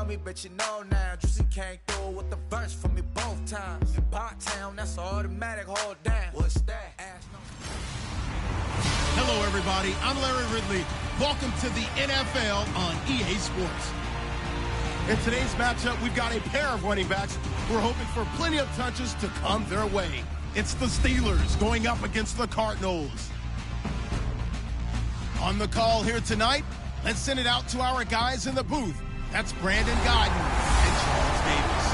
know me, but you know now. Juicy came through with the verse for me both times. In Bot Town, that's an automatic hold down. What's that? Hello, everybody. I'm Larry Ridley. Welcome to the NFL on EA Sports. In today's matchup, we've got a pair of running backs who are hoping for plenty of touches to come their way. It's the Steelers going up against the Cardinals. On the call here tonight, let's send it out to our guys in the booth. That's Brandon Godden and Charles Davis.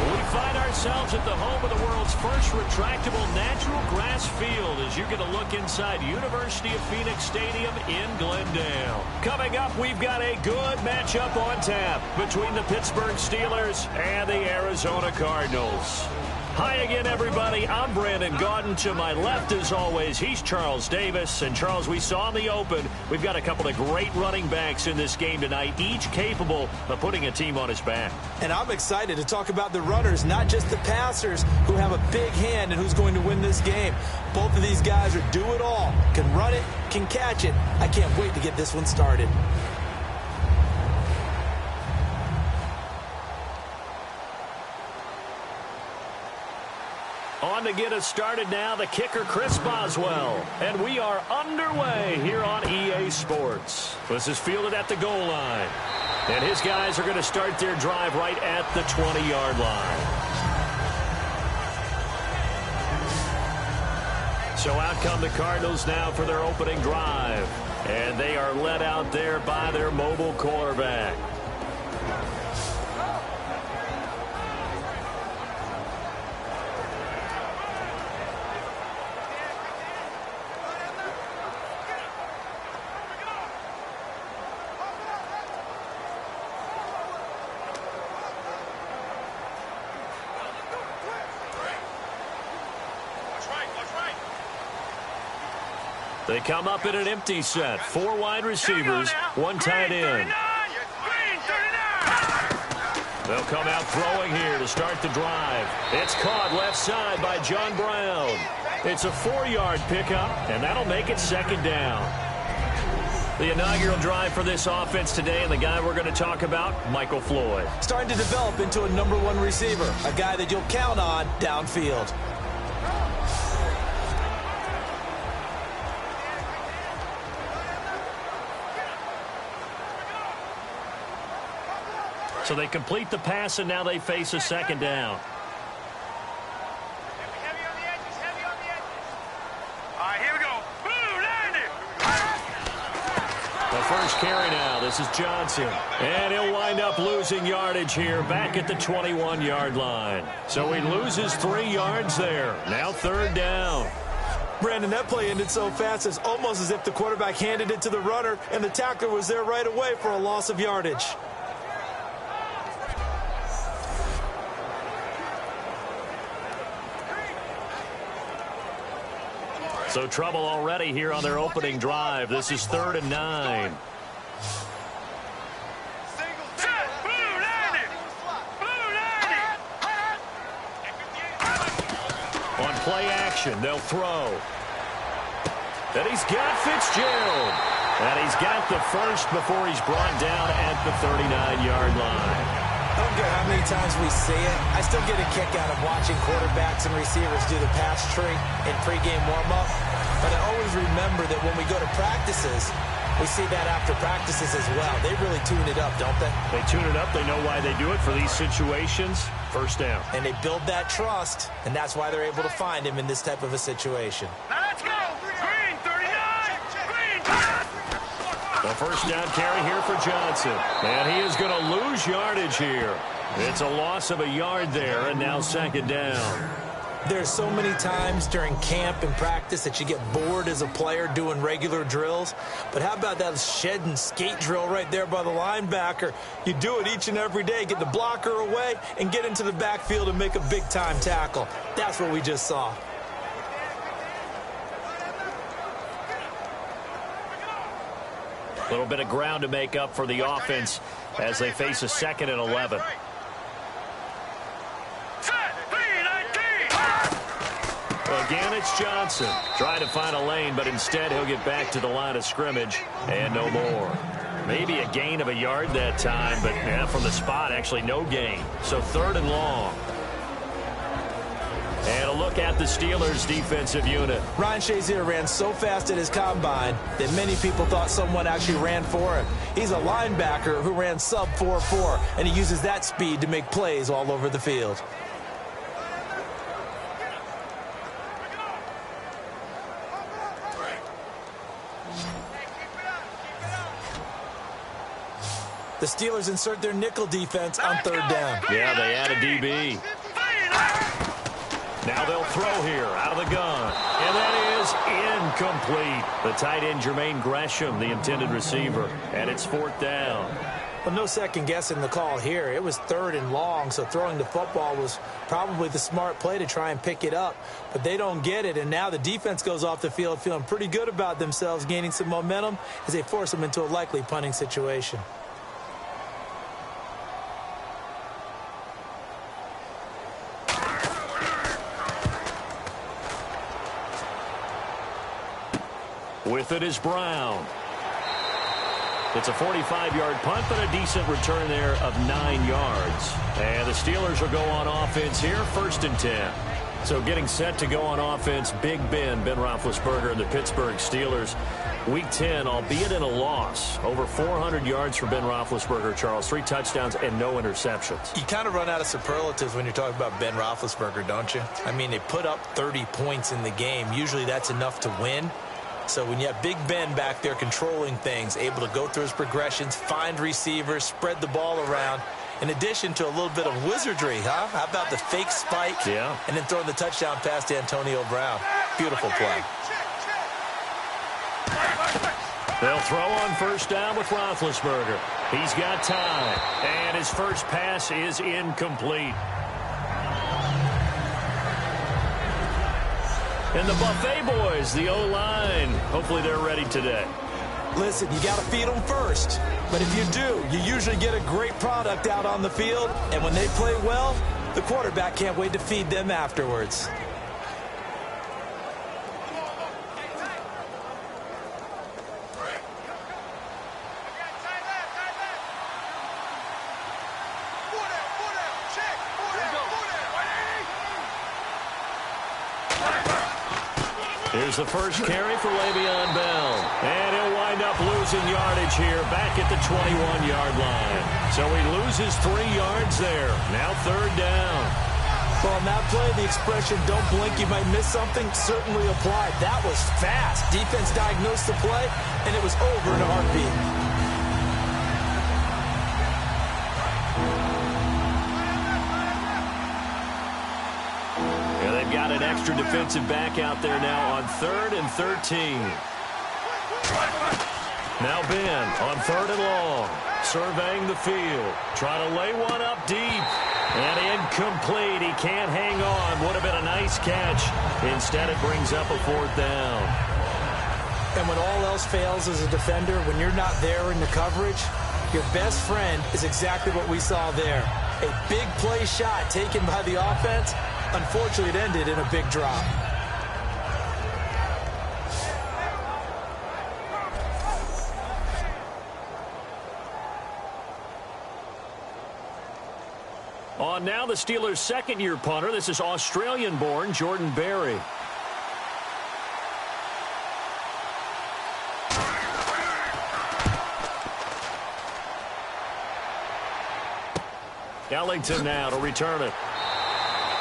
We find ourselves at the home of the world's first retractable natural grass field as you get a look inside University of Phoenix Stadium in Glendale. Coming up, we've got a good matchup on tap between the Pittsburgh Steelers and the Arizona Cardinals. Hi again, everybody. I'm Brandon Gaudin. To my left, as always, he's Charles Davis. And, Charles, we saw in the open, we've got a couple of great running backs in this game tonight, each capable of putting a team on his back. And I'm excited to talk about the runners, not just the passers, who have a big hand in who's going to win this game. Both of these guys are do it all. Can run it, can catch it. I can't wait to get this one started. On to get us started now, the kicker, Chris Boswell. And we are underway here on EA Sports. This is fielded at the goal line. And his guys are going to start their drive right at the 20-yard line. So out come the Cardinals now for their opening drive. And they are led out there by their mobile quarterback. They come up in an empty set. 4 wide receivers, 1 tight end. They'll come out throwing here to start the drive. It's caught left side by John Brown. It's a 4-yard pickup, and that'll make it second down. The inaugural drive for this offense today, and the guy we're going to talk about, Michael Floyd. Starting to develop into a #1 receiver, a guy that you'll count on downfield. So they complete the pass, and now they face a second down. Heavy on the edges, heavy on the edges. All right, here we go. Boom, landed. The first carry now. This is Johnson. And he'll wind up losing yardage here back at the 21-yard line. So he loses 3 yards there. Now third down. Brandon, that play ended so fast, it's almost as if the quarterback handed it to the runner, and the tackler was there right away for a loss of yardage. So trouble already here on their opening drive. This is 3rd and 9. On play action, they'll throw. And he's got Fitzgerald. And he's got the first before he's brought down at the 39-yard line. I don't care how many times we see it. I still get a kick out of watching quarterbacks and receivers do the pass tree in pregame warm-up. But I always remember that when we go to practices, we see that after practices as well. They really tune it up, don't they? They tune it up. They know why they do it for these situations. First down. And they build that trust, and that's why they're able to find him in this type of a situation. Now let's go. Green, 39. Green. The first down carry here for Johnson. And he is going to lose yardage here. It's a loss of a yard there, and now second down. There's so many times during camp and practice that you get bored as a player doing regular drills. But how about that shed and skate drill right there by the linebacker? You do it each and every day. Get the blocker away and get into the backfield and make a big-time tackle. That's what we just saw. A little bit of ground to make up for the offense as they face a 2nd and 11. Again, it's Johnson trying to find a lane, but instead he'll get back to the line of scrimmage and no more. Maybe a gain of a yard that time, but yeah, from the spot, actually no gain. So 3rd and long. And a look at the Steelers' defensive unit. Ryan Shazier ran so fast at his combine that many people thought someone actually ran for him. He's a linebacker who ran sub 4.4, and he uses that speed to make plays all over the field. The Steelers insert their nickel defense on 3rd down. Yeah, they add a DB. Now they'll throw here out of the gun. And that is incomplete. The tight end, Jermaine Gresham, the intended receiver. And it's 4th down. Well, no second guessing the call here. It was 3rd and long, so throwing the football was probably the smart play to try and pick it up. But they don't get it, and now the defense goes off the field feeling pretty good about themselves, gaining some momentum as they force them into a likely punting situation. With it is Brown. It's a 45-yard punt, but a decent return there of 9 yards. And the Steelers will go on offense here, 1st and 10. So getting set to go on offense, Big Ben Roethlisberger, and the Pittsburgh Steelers. Week 10, albeit in a loss. Over 400 yards for Ben Roethlisberger, Charles. 3 touchdowns and no interceptions. You kind of run out of superlatives when you're talking about Ben Roethlisberger, don't you? I mean, they put up 30 points in the game. Usually that's enough to win. So when you have Big Ben back there controlling things, able to go through his progressions, find receivers, spread the ball around, in addition to a little bit of wizardry, huh? How about the fake spike? Yeah. And then throwing the touchdown pass to Antonio Brown. Beautiful play. They'll throw on 1st down with Roethlisberger. He's got time. And his first pass is incomplete. And the Buffet boys, the O-line, hopefully they're ready today. Listen, you got to feed them first. But if you do, you usually get a great product out on the field. And when they play well, the quarterback can't wait to feed them afterwards. Here's the first carry for Le'Veon Bell. And he'll wind up losing yardage here back at the 21-yard line. So he loses 3 yards there. Now 3rd down. Well, on that play, the expression, don't blink, you might miss something, certainly applied. That was fast. Defense diagnosed the play, and it was over in a heartbeat. Got an extra defensive back out there now on 3rd and 13. Now Ben on 3rd and long, surveying the field, trying to lay one up deep, and incomplete. He can't hang on. Would have been a nice catch. Instead, it brings up a 4th down. And when all else fails as a defender, when you're not there in the coverage, your best friend is exactly what we saw there. A big play shot taken by the offense. Unfortunately, it ended in a big drop. On now the Steelers' 2nd-year punter. This is Australian-born Jordan Berry. Ellington now to return it.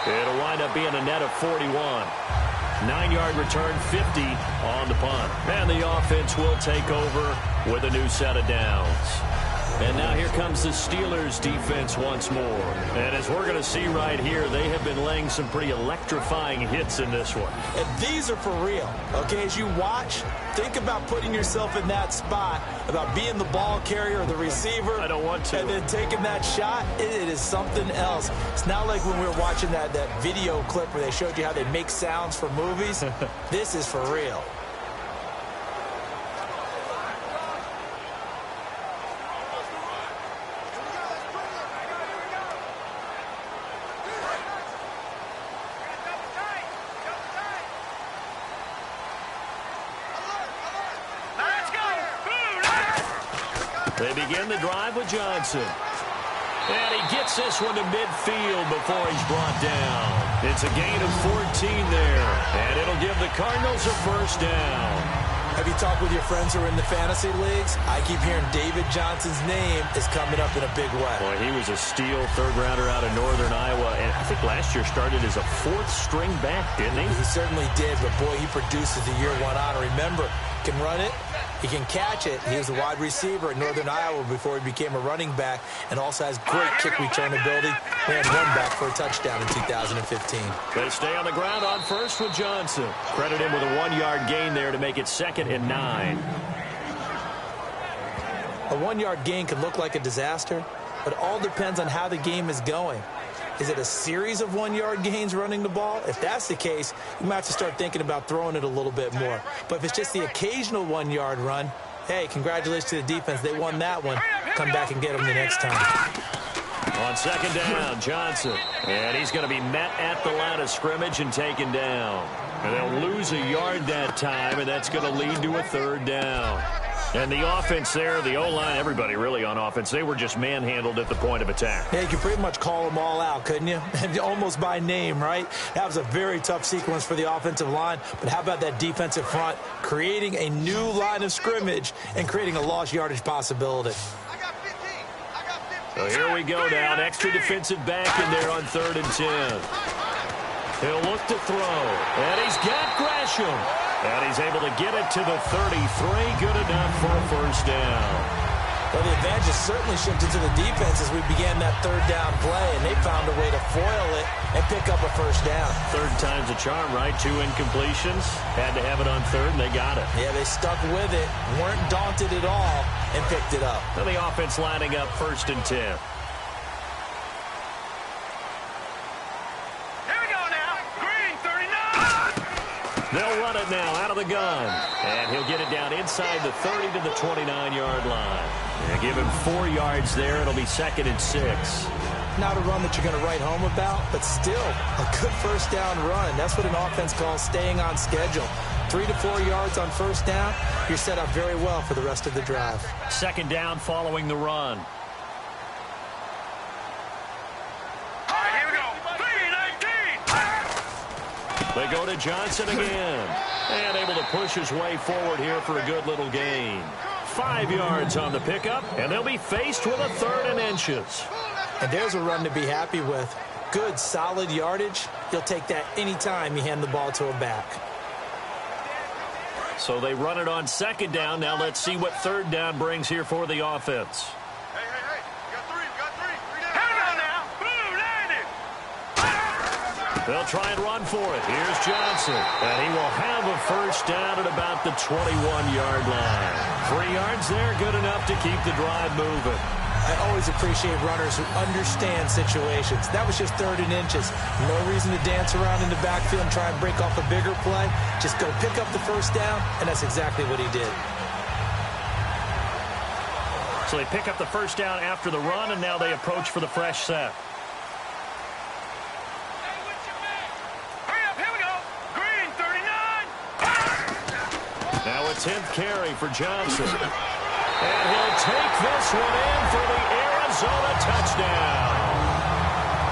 It'll wind up being a net of 41. 9-yard return, 50 on the punt. And the offense will take over with a new set of downs. And now here comes the Steelers defense once more. And as we're going to see right here, they have been laying some pretty electrifying hits in this one. And these are for real. Okay, as you watch, think about putting yourself in that spot, about being the ball carrier or the receiver. I don't want to. And then taking that shot, it is something else. It's not like when we were watching that video clip where they showed you how they make sounds for movies. This is for real. They begin the drive with Johnson. And he gets this one to midfield before he's brought down. It's a gain of 14 there. And it'll give the Cardinals a first down. Have you talked with your friends who are in the fantasy leagues? I keep hearing David Johnson's name is coming up in a big way. Boy, he was a steal third-rounder out of Northern Iowa. And I think last year started as a fourth-string back, didn't he? He certainly did, but boy, he produces the year one honor. Remember, he can run it. He can catch it. He was a wide receiver at Northern Iowa before he became a running back, and also has great kick return ability. Ran one back for a touchdown in 2015. They stay on the ground on first with Johnson. Credit him with a 1-yard gain there to make it 2nd and 9. A 1-yard gain could look like a disaster, but it all depends on how the game is going. Is it a series of 1-yard gains running the ball? If that's the case, you might have to start thinking about throwing it a little bit more. But if it's just the occasional 1-yard run, hey, congratulations to the defense. They won that one. Come back and get them the next time. On 2nd down, Johnson. And he's going to be met at the line of scrimmage and taken down. And they'll lose a yard that time, and that's going to lead to a 3rd down. And the offense there, the O-line, everybody really on offense, they were just manhandled at the point of attack. Yeah, you could pretty much call them all out, couldn't you? Almost by name, right? That was a very tough sequence for the offensive line. But how about that defensive front creating a new line of scrimmage and creating a lost yardage possibility? So here we go now. An extra defensive back in there on 3rd and 10. He'll look to throw. And he's got Gresham. And he's able to get it to the 33. Good enough for a first down. Well, the advantage has certainly shifted to the defense as we began that 3rd down play, and they found a way to foil it and pick up a first down. 3rd time's a charm, right? 2 incompletions. Had to have it on 3rd, and they got it. Yeah, they stuck with it, weren't daunted at all, and picked it up. And the offense lining up 1st and 10. They'll run it now out of the gun. And he'll get it down inside the 30 to the 29-yard line. And give him 4 yards there. It'll be 2nd and 6. Not a run that you're going to write home about, but still a good first down run. That's what an offense calls staying on schedule. 3 to 4 yards on first down. You're set up very well for the rest of the drive. 2nd down following the run. They go to Johnson again. And able to push his way forward here for a good little gain. 5 yards on the pickup, and they'll be faced with a 3rd and inches. And there's a run to be happy with. Good, solid yardage. You'll take that any time you hand the ball to a back. So they run it on 2nd down. Now let's see what 3rd down brings here for the offense. They'll try and run for it. Here's Johnson. And he will have a first down at about the 21-yard line. 3 yards there, good enough to keep the drive moving. I always appreciate runners who understand situations. That was just 3rd and inches. No reason to dance around in the backfield and try and break off a bigger play. Just go pick up the first down, and that's exactly what he did. So they pick up the first down after the run, and now they approach for the fresh set. Now a 10th carry for Johnson. And he'll take this one in for the Arizona touchdown.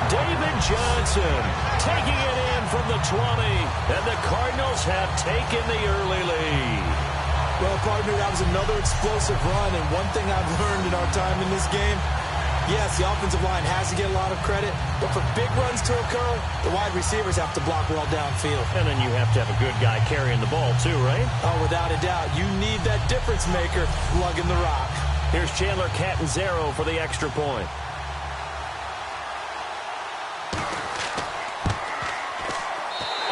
David Johnson taking it in from the 20. And the Cardinals have taken the early lead. Well, partner, that was another explosive run. And one thing I've learned in our time in this game, yes, the offensive line has to get a lot of credit, but for big runs to occur, the wide receivers have to block well downfield. And then you have to have a good guy carrying the ball too, right? Oh, without a doubt. You need that difference maker lugging the rock. Here's Chandler Catanzaro for the extra point.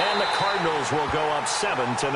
And the Cardinals will go up 7-0.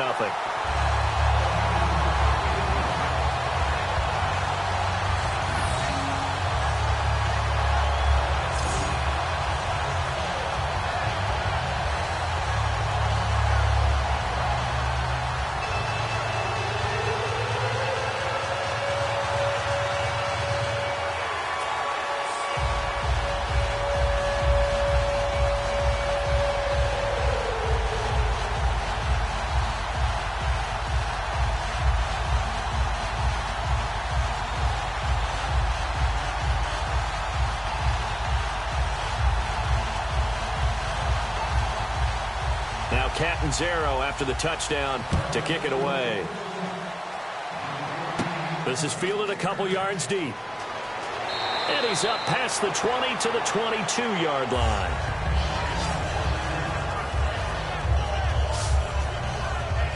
Now Catanzaro after the touchdown to kick it away. This is fielded a couple yards deep. And he's up past the 20 to the 22-yard line.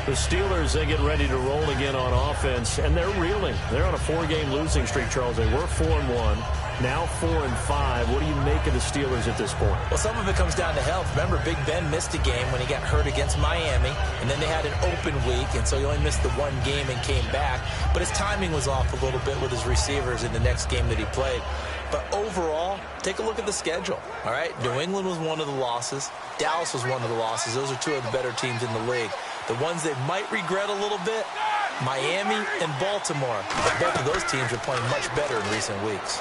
The Steelers, they get ready to roll again on offense, and they're reeling. They're on a 4-game losing streak, Charles. They were 4-1, now 4-5. What do you make of the Steelers at this point? Well, some of it comes down to health. Remember, Big Ben missed a game when he got hurt against Miami, and then they had an open week, and so he only missed the one game and came back. But his timing was off a little bit with his receivers in the next game that he played. But overall, take a look at the schedule, all right? New England was one of the losses. Dallas was one of the losses. Those are two of the better teams in the league. The ones they might regret a little bit, Miami and Baltimore. But both of those teams are playing much better in recent weeks.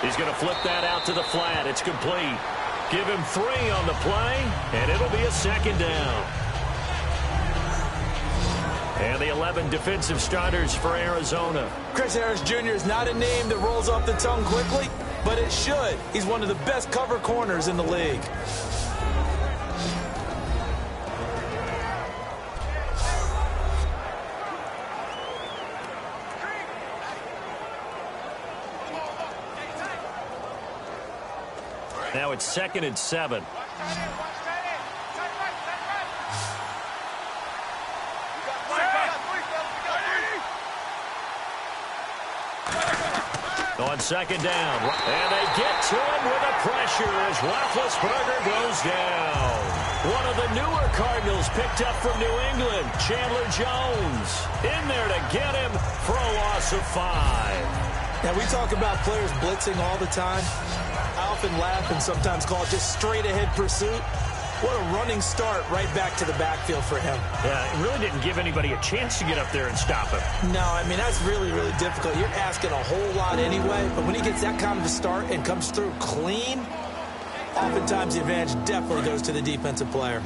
He's going to flip that out to the flat. It's complete. Give him 3 on the play, and it'll be a second down. And the 11 defensive starters for Arizona. Chris Harris Jr. is not a name that rolls off the tongue quickly, but it should. He's one of the best cover corners in the league. Now it's 2nd and 7. On 2nd down, and they get to him with a pressure as Roethlisberger goes down. One of the newer Cardinals picked up from New England, Chandler Jones, in there to get him for a loss of 5. Now, we talk about players blitzing all the time. I often laugh and sometimes call it just straight-ahead pursuit. What a running start right back to the backfield for him. Yeah, it really didn't give anybody a chance to get up there and stop him. No, I mean, that's really, really difficult. You're asking a whole lot anyway, but when he gets that kind of a start and comes through clean, oftentimes the advantage definitely goes to the defensive player.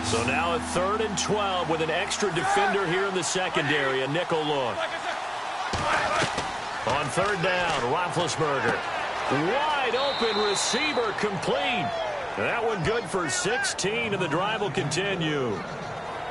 So now a 3rd and 12 with an extra defender here in the secondary, a nickel look. On 3rd down, Roethlisberger. Wide open receiver complete. That one good for 16, and the drive will continue.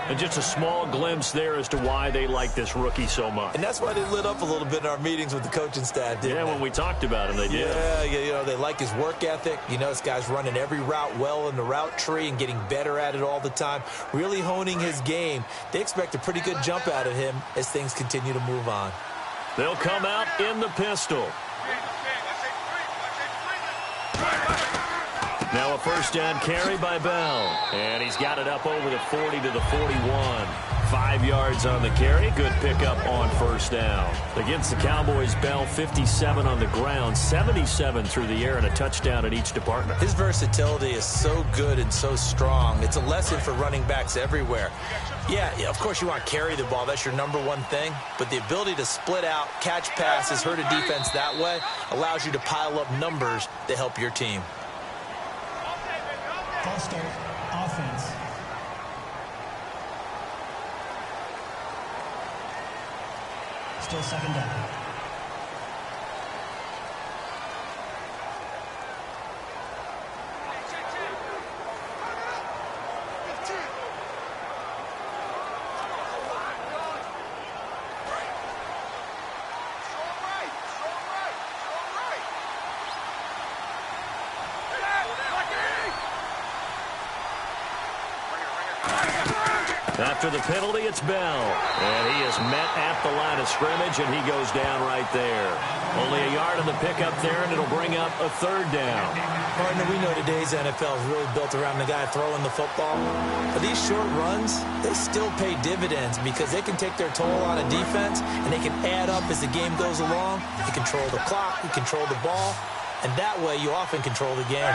And just a small glimpse there as to why they like this rookie so much. And that's why they lit up a little bit in our meetings with the coaching staff, didn't they? When we talked about him, they did. Yeah, you know, they like his work ethic. You know, this guy's running every route well in the route tree and getting better at it all the time, really honing his game. They expect a pretty good jump out of him as things continue to move on. They'll come out in the pistol. Now a 1st down carry by Bell. And he's got it up over the 40 to the 41. 5 yards on the carry. Good pickup on 1st down. Against the Cowboys, Bell 57 on the ground, 77 through the air, and a touchdown in each department. His versatility is so good and so strong. It's a lesson for running backs everywhere. Yeah, of course you want to carry the ball. That's your #1 thing. But the ability to split out, catch passes, hurt a defense that way allows you to pile up numbers to help your team. False start, offense. Still 2nd down. After the penalty, it's Bell. And he is met at the line of scrimmage, and he goes down right there. Only a yard on the pickup there, and it'll bring up a 3rd down. Partner, we know today's NFL is really built around the guy throwing the football. But these short runs, they still pay dividends because they can take their toll on a defense, and they can add up as the game goes along. You control the clock, you control the ball, and that way you often control the game.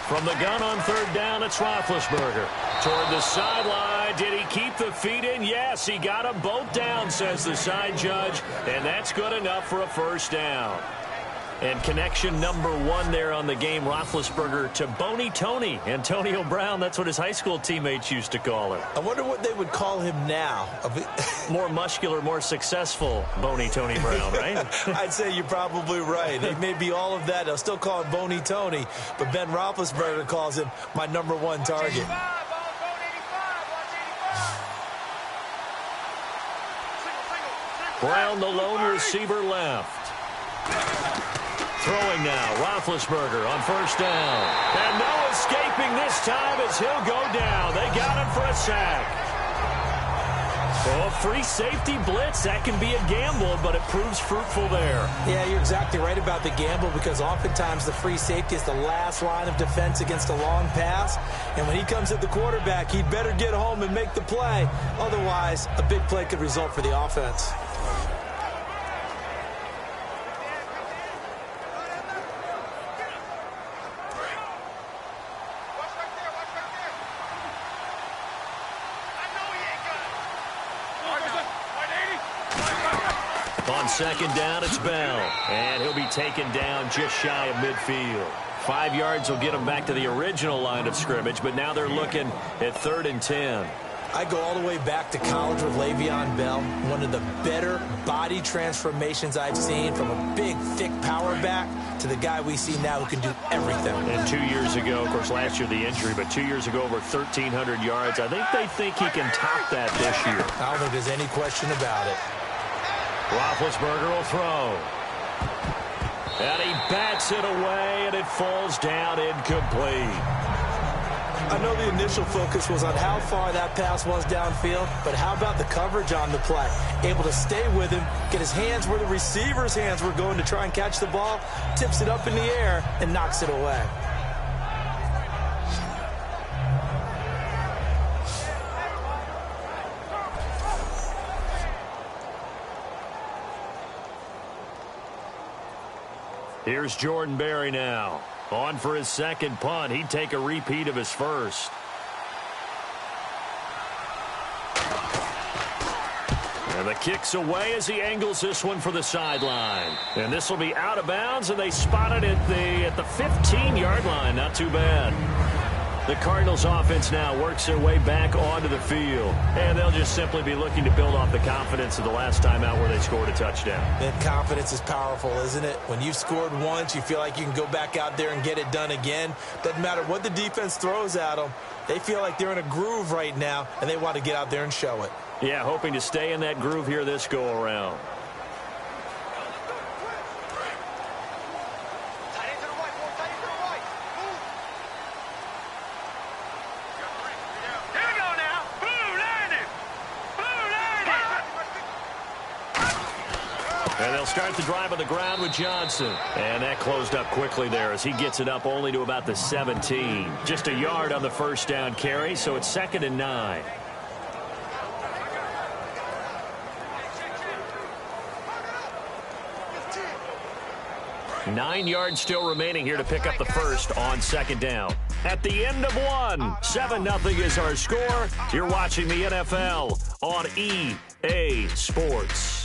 From the gun on 3rd down, it's Roethlisberger. Toward the sideline. Did he keep the feet in? Yes, he got them both down, says the side judge. And that's good enough for a 1st down. And connection number 1 there on the game, Roethlisberger to Boney Tony. Antonio Brown, that's what his high school teammates used to call him. I wonder what they would call him now. More muscular, more successful Boney Tony Brown, right? I'd say you're probably right. They may be all of that. They'll still call him Boney Tony, but Ben Roethlisberger calls him my number 1 target. Brown, the lone receiver left. Throwing now, Roethlisberger on first down. And no escaping this time as he'll go down. They got him for a sack. Oh, free safety blitz, that can be a gamble, but it proves fruitful there. Yeah, you're exactly right about the gamble because oftentimes the free safety is the last line of defense against a long pass. And when he comes at the quarterback, he'd better get home and make the play. Otherwise, a big play could result for the offense. On second down, it's Bell. And he'll be taken down just shy of midfield. 5 yards will get him back to the original line of scrimmage, but now they're looking at 3rd and 10. I go all the way back to college with Le'Veon Bell. One of the better body transformations I've seen, from a big, thick power back to the guy we see now who can do everything. And 2 years ago, of course, last year the injury, but 2 years ago over 1,300 yards. I think they think he can top that this year. I don't think there's any question about it. Roethlisberger will throw. And he bats it away, and it falls down incomplete. I know the initial focus was on how far that pass was downfield, but how about the coverage on the play? Able to stay with him, get his hands where the receiver's hands were going to try and catch the ball, tips it up in the air, and knocks it away. Here's Jordan Berry now. On for his second punt. He'd take a repeat of his first. And the kick's away as he angles this one for the sideline. And this will be out of bounds, and they spot it at the 15-yard line. Not too bad. The Cardinals offense now works their way back onto the field. And they'll just simply be looking to build off the confidence of the last time out where they scored a touchdown. That confidence is powerful, isn't it? When you've scored once, you feel like you can go back out there and get it done again. Doesn't matter what the defense throws at them. They feel like they're in a groove right now, and they want to get out there and show it. Yeah, hoping to stay in that groove here this go-around. And they'll start the drive on the ground with Johnson. And that closed up quickly there as he gets it up only to about the 17. Just a yard on the first down carry, so it's 2nd and 9. Nine yards still remaining here to pick up the first on second down. At the end of one, 7-0 is our score. You're watching the NFL on EA Sports.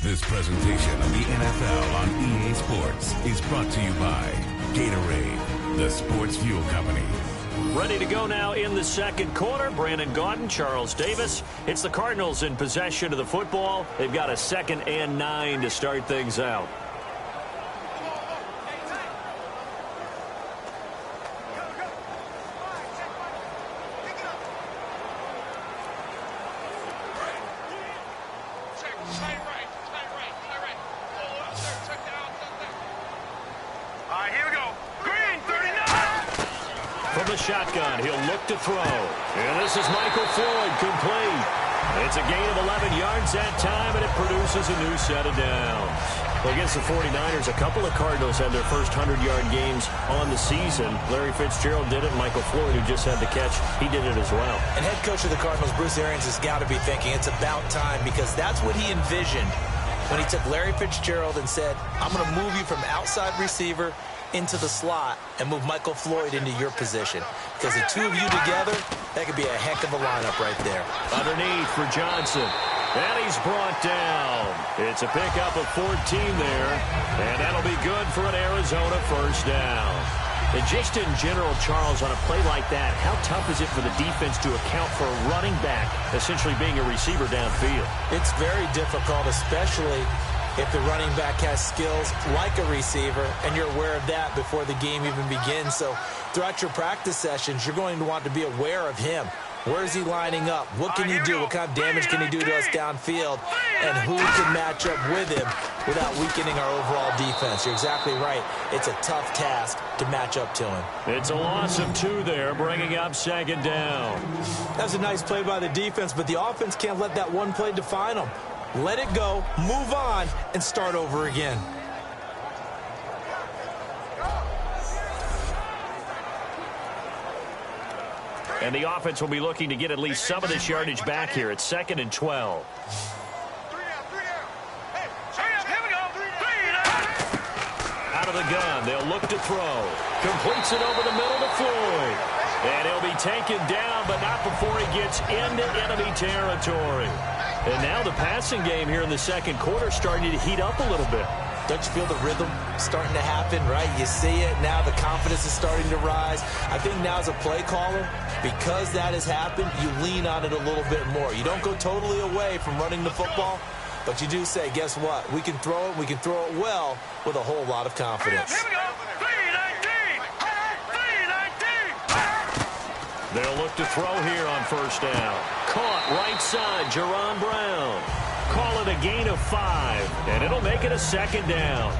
This presentation of the NFL on EA Sports is brought to you by Gatorade, the sports fuel company. Ready to go now in the second quarter. Brandon Gaudin, Charles Davis. It's the Cardinals in possession of the football. They've got a 2nd and 9 to start things out. Shotgun, he'll look to throw. And this is Michael Floyd, complete. It's a gain of 11 yards that time, and it produces a new set of downs. Well, against the 49ers, a couple of Cardinals had their first 100-yard games on the season. Larry Fitzgerald did it. Michael Floyd, who just had the catch, he did it as well. And head coach of the Cardinals, Bruce Arians, has got to be thinking it's about time, because that's what he envisioned when he took Larry Fitzgerald and said, I'm going to move you from outside receiver into the slot and move Michael Floyd into your position. Because the two of you together, that could be a heck of a lineup right there. Underneath for Johnson. And he's brought down. It's a pickup of 14 there, and that'll be good for an Arizona first down. And just in general, Charles, on a play like that, how tough is it for the defense to account for a running back essentially being a receiver downfield? It's very difficult, especially if the running back has skills like a receiver, and you're aware of that before the game even begins. So throughout your practice sessions, you're going to want to be aware of him. Where is he lining up? What can he do? What kind of damage can he do to us downfield? And who can match up with him without weakening our overall defense? You're exactly right. It's a tough task to match up to him. It's a loss of 2 there, bringing up second down. That was a nice play by the defense, but the offense can't let that one play define them. Let it go, move on, and start over again. And the offense will be looking to get at least some of this yardage back here. It's 2nd and 12. Out of the gun, they'll look to throw. Completes it over the middle to Floyd. And he'll be taken down, but not before he gets into enemy territory. And now the passing game here in the second quarter starting to heat up a little bit. Don't you feel the rhythm starting to happen, right? You see it. Now the confidence is starting to rise. I think now as a play caller, because that has happened, you lean on it a little bit more. You don't go totally away from running the football, but you do say, guess what? We can throw it. We can throw it well with a whole lot of confidence. Here we go. 3-19. They'll look to throw here on first down. Caught right side, Jerron Brown. Call it a gain of 5, and it'll make it a second down.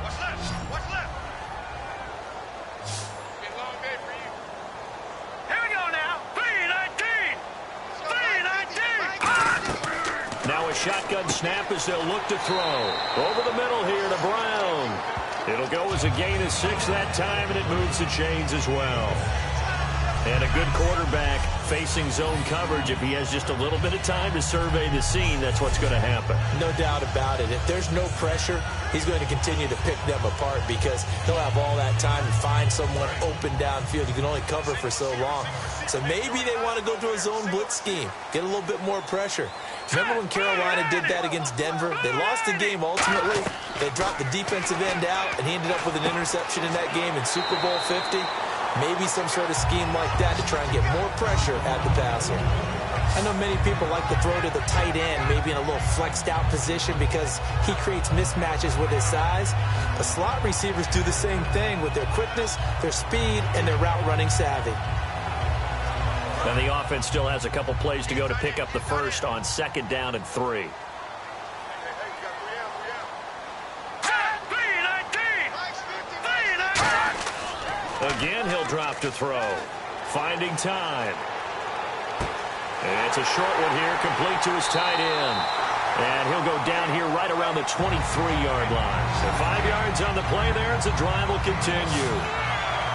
What's left? Been a long day for you. Here we go now. 3-19. Now a shotgun snap as they'll look to throw. Over the middle here to Brown. It'll go as a gain of 6 that time, and it moves the chains as well. And a good quarterback facing zone coverage. If he has just a little bit of time to survey the scene, that's what's going to happen. No doubt about it. If there's no pressure, he's going to continue to pick them apart because he'll have all that time to find someone open downfield. You can only cover for so long. So maybe they want to go to a zone blitz scheme, get a little bit more pressure. Remember when Carolina did that against Denver? They lost the game ultimately. They dropped the defensive end out, and he ended up with an interception in that game in Super Bowl 50. Maybe some sort of scheme like that to try and get more pressure at the passer. I know many people like to throw to the tight end, maybe in a little flexed out position because he creates mismatches with his size. But slot receivers do the same thing with their quickness, their speed, and their route running savvy. And the offense still has a couple plays to go to pick up the first on 2nd down and 3. Again, he'll drop to throw. Finding time. And it's a short one here, complete to his tight end. And he'll go down here right around the 23-yard line. So 5 yards on the play there as the drive will continue.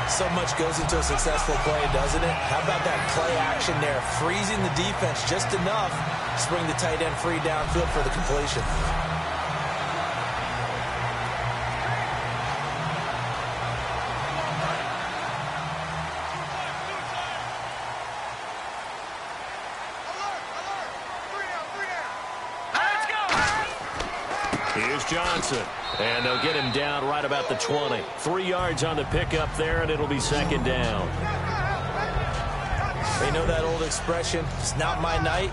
So much goes into a successful play, doesn't it? How about that play action there? Freezing the defense just enough to bring the tight end free downfield for the completion. Here's Johnson. And they'll get him down right about the 20. 3 yards on the pickup there, and it'll be 2nd down. You know that old expression, it's not my night?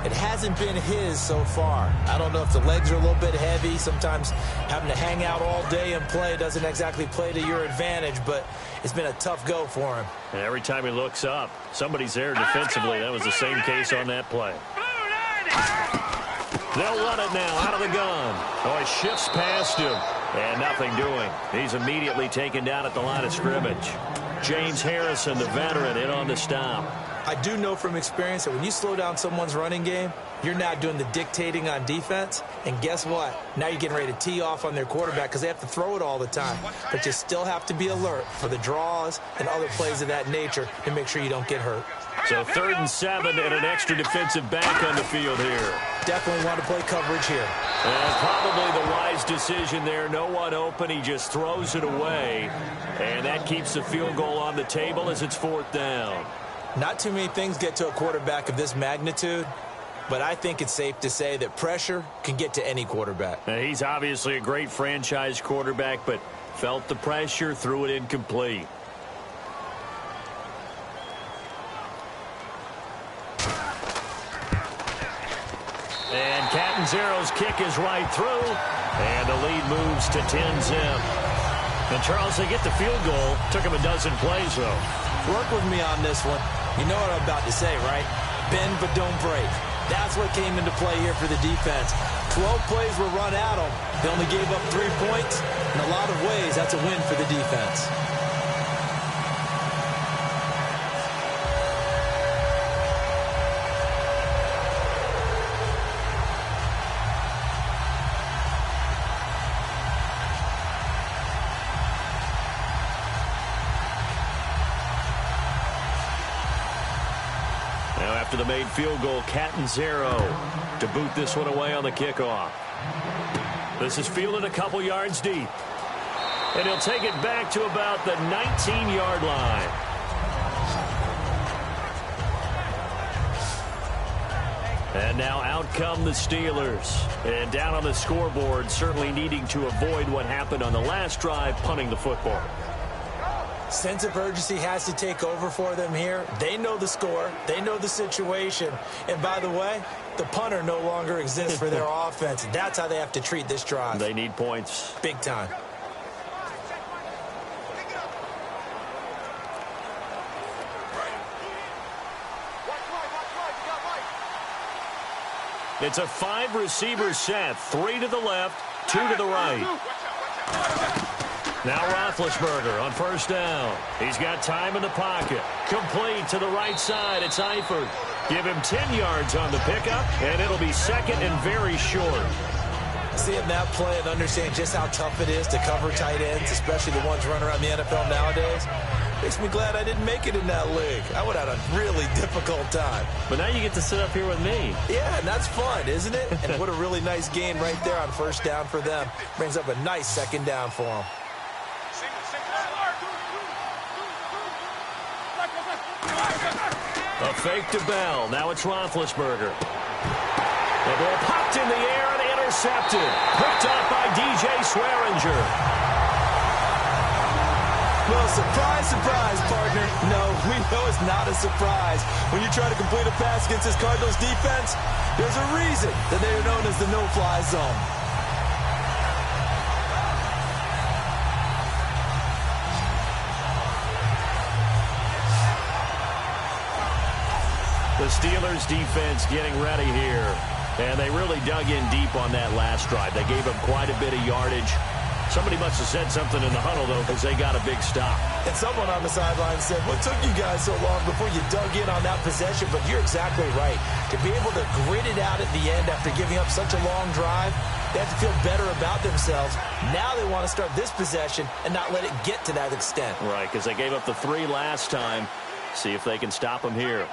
It hasn't been his so far. I don't know if the legs are a little bit heavy. Sometimes having to hang out all day and play doesn't exactly play to your advantage, but it's been a tough go for him. And every time he looks up, somebody's there defensively. That was the same case on that play. They'll run it now out of the gun. Oh, he shifts past him. And nothing doing. He's immediately taken down at the line of scrimmage. James Harrison, the veteran, in on the stop. I do know from experience that when you slow down someone's running game, you're not doing the dictating on defense. And guess what? Now you're getting ready to tee off on their quarterback because they have to throw it all the time. But you still have to be alert for the draws and other plays of that nature to make sure you don't get hurt. So 3rd and 7 and an extra defensive back on the field here. definitely want to play coverage here. And probably the wise decision there. No one open. He just throws it away. And that keeps the field goal on the table as it's 4th down. Not too many things get to a quarterback of this magnitude, but I think it's safe to say that pressure can get to any quarterback. Now, he's obviously a great franchise quarterback, but felt the pressure, threw it incomplete. And Catanzaro's kick is right through, and the lead moves to 10-zip. And Charles, they get the field goal. Took him a dozen plays, though. Work with me on this one. You know what I'm about to say, right? Bend but don't break. That's what came into play here for the defense. 12 plays were run at them. They only gave up 3 points. In a lot of ways, that's a win for the defense. After the made field goal, Catanzaro to boot this one away on the kickoff. This is fielded a couple yards deep. And he'll take it back to about the 19-yard line. And now out come the Steelers. And down on the scoreboard, certainly needing to avoid what happened on the last drive, punting the football. Sense of urgency has to take over for them here. They know the score. They know the situation. And by the way, the punter no longer exists for their offense. That's how they have to treat this drive. They need points. Big time. It's a 5-receiver set. 3 to the left, 2 to the right. Now Roethlisberger on 1st down. He's got time in the pocket. Complete to the right side. It's Eifert. Give him 10 yards on the pickup, and it'll be 2nd and very short. Seeing that play and understanding just how tough it is to cover tight ends, especially the ones running around the NFL nowadays, makes me glad I didn't make it in that league. I would have had a really difficult time. But now you get to sit up here with me. Yeah, and that's fun, isn't it? And what a really nice gain right there on 1st down for them. Brings up a nice 2nd down for them. A fake to Bell. Now it's Roethlisberger. The ball popped in the air and intercepted. Picked up by DJ Swearinger. Well, surprise, surprise, partner. No, we know it's not a surprise. When you try to complete a pass against this Cardinals defense, there's a reason that they are known as the no-fly zone. The Steelers defense getting ready here. And they really dug in deep on that last drive. They gave up quite a bit of yardage. Somebody must have said something in the huddle, though, because they got a big stop. And someone on the sideline said, what took you guys so long before you dug in on that possession? But you're exactly right. To be able to grit it out at the end after giving up such a long drive, they have to feel better about themselves. Now they want to start this possession and not let it get to that extent. Right, because they gave up the 3 last time. See if they can stop them here.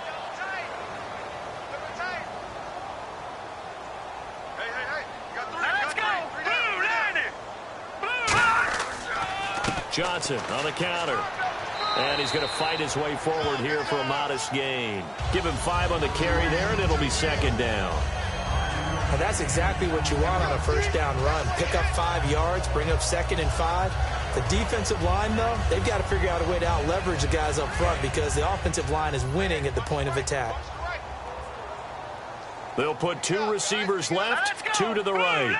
Johnson on the counter. And he's going to fight his way forward here for a modest gain. Give him 5 on the carry there, and it'll be 2nd down. And that's exactly what you want on a 1st down run. Pick up 5 yards, bring up 2nd and 5. The defensive line, though, they've got to figure out a way to out-leverage the guys up front because the offensive line is winning at the point of attack. They'll put 2 receivers left, 2 to the right.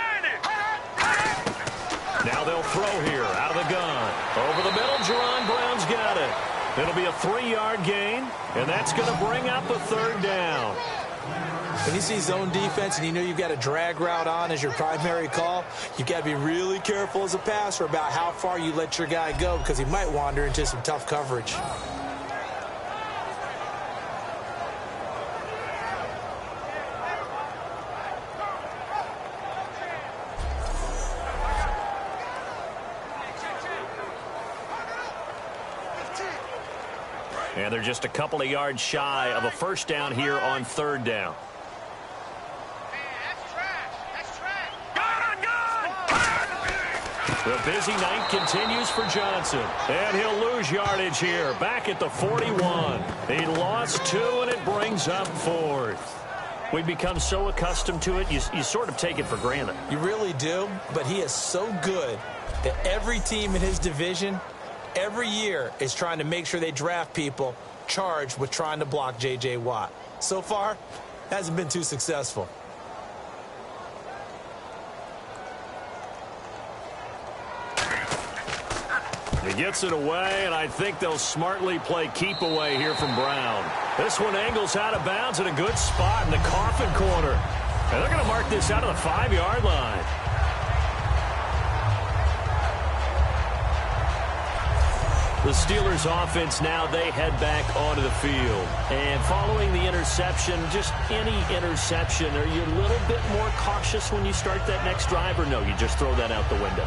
Now they'll throw here out of the gun. Over the middle, Jerron Brown's got it. It'll be a 3-yard gain, and that's going to bring up a 3rd down. When you see zone defense and you know you've got a drag route on as your primary call, you've got to be really careful as a passer about how far you let your guy go because he might wander into some tough coverage. And they're just a couple of yards shy of a 1st down here on 3rd down. The busy night continues for Johnson. And he'll lose yardage here. Back at the 41. He lost 2, and it brings up 4th. We've become so accustomed to it, you sort of take it for granted. You really do, but he is so good that every team in his division, every year, is trying to make sure they draft people charged with trying to block J.J. Watt. So far, hasn't been too successful. He gets it away, and I think they'll smartly play keep away here from Brown. This one angles out of bounds at a good spot in the coffin corner. And they're going to mark this out of the 5-yard line. The Steelers offense now, they head back onto the field. And following the interception, just any interception, are you a little bit more cautious when you start that next drive, or no, you just throw that out the window?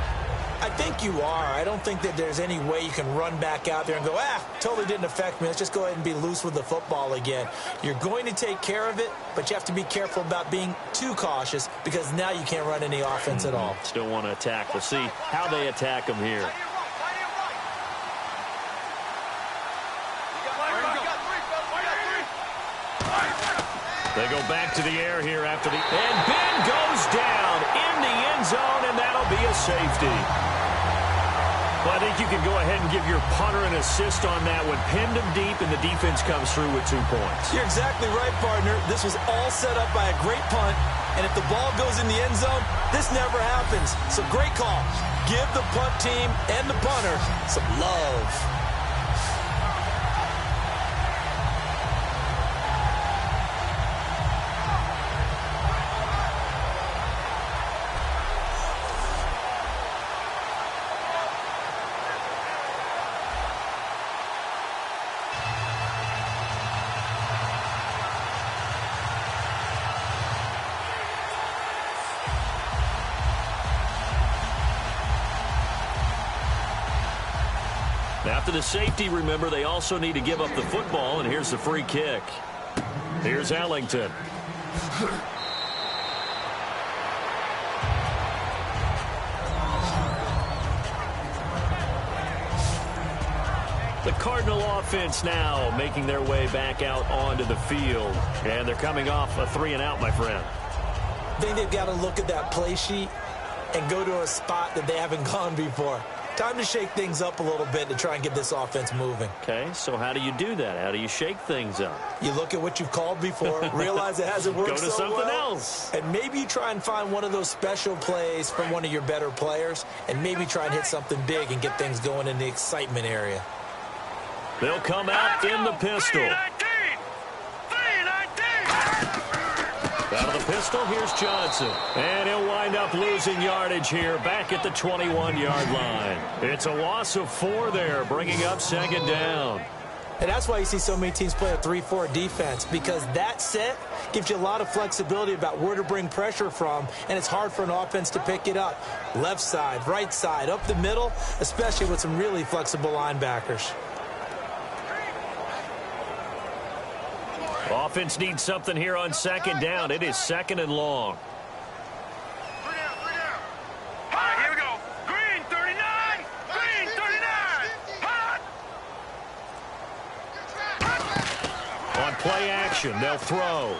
I think you are. I don't think that there's any way you can run back out there and go, totally didn't affect me. Let's just go ahead and be loose with the football again. You're going to take care of it, but you have to be careful about being too cautious because now you can't run any offense at all. Still want to attack. We'll see how they attack them here. They go back to the air here after the... And Ben goes down in the end zone, and that'll be a safety. Well, I think you can go ahead and give your punter an assist on that one. Pinned him deep, and the defense comes through with 2 points. You're exactly right, partner. This was all set up by a great punt, and if the ball goes in the end zone, this never happens. So great call. Give the punt team and the punter some love. After the safety, remember, they also need to give up the football, and here's the free kick. Here's Ellington. The Cardinal offense now making their way back out onto the field, and they're coming off a 3-and-out, my friend. I think they've got to look at that play sheet and go to a spot that they haven't gone before. Time to shake things up a little bit to try and get this offense moving. Okay, so how do you do that? How do you shake things up? You look at what you've called before, realize it hasn't worked so well. Go to something else. And maybe you try and find one of those special plays from one of your better players, and maybe try and hit something big and get things going in the excitement area. They'll come out in the pistol. Out of the pistol, here's Johnson. And he'll wind up losing yardage here back at the 21-yard line. It's a loss of 4 there, bringing up 2nd down. And that's why you see so many teams play a 3-4 defense, because that set gives you a lot of flexibility about where to bring pressure from, and it's hard for an offense to pick it up. Left side, right side, up the middle, especially with some really flexible linebackers. Offense needs something here on 2nd down. It is 2nd and long. 3 down. All right, here we go. Green 39. Green 39. Hot. On play action, they'll throw.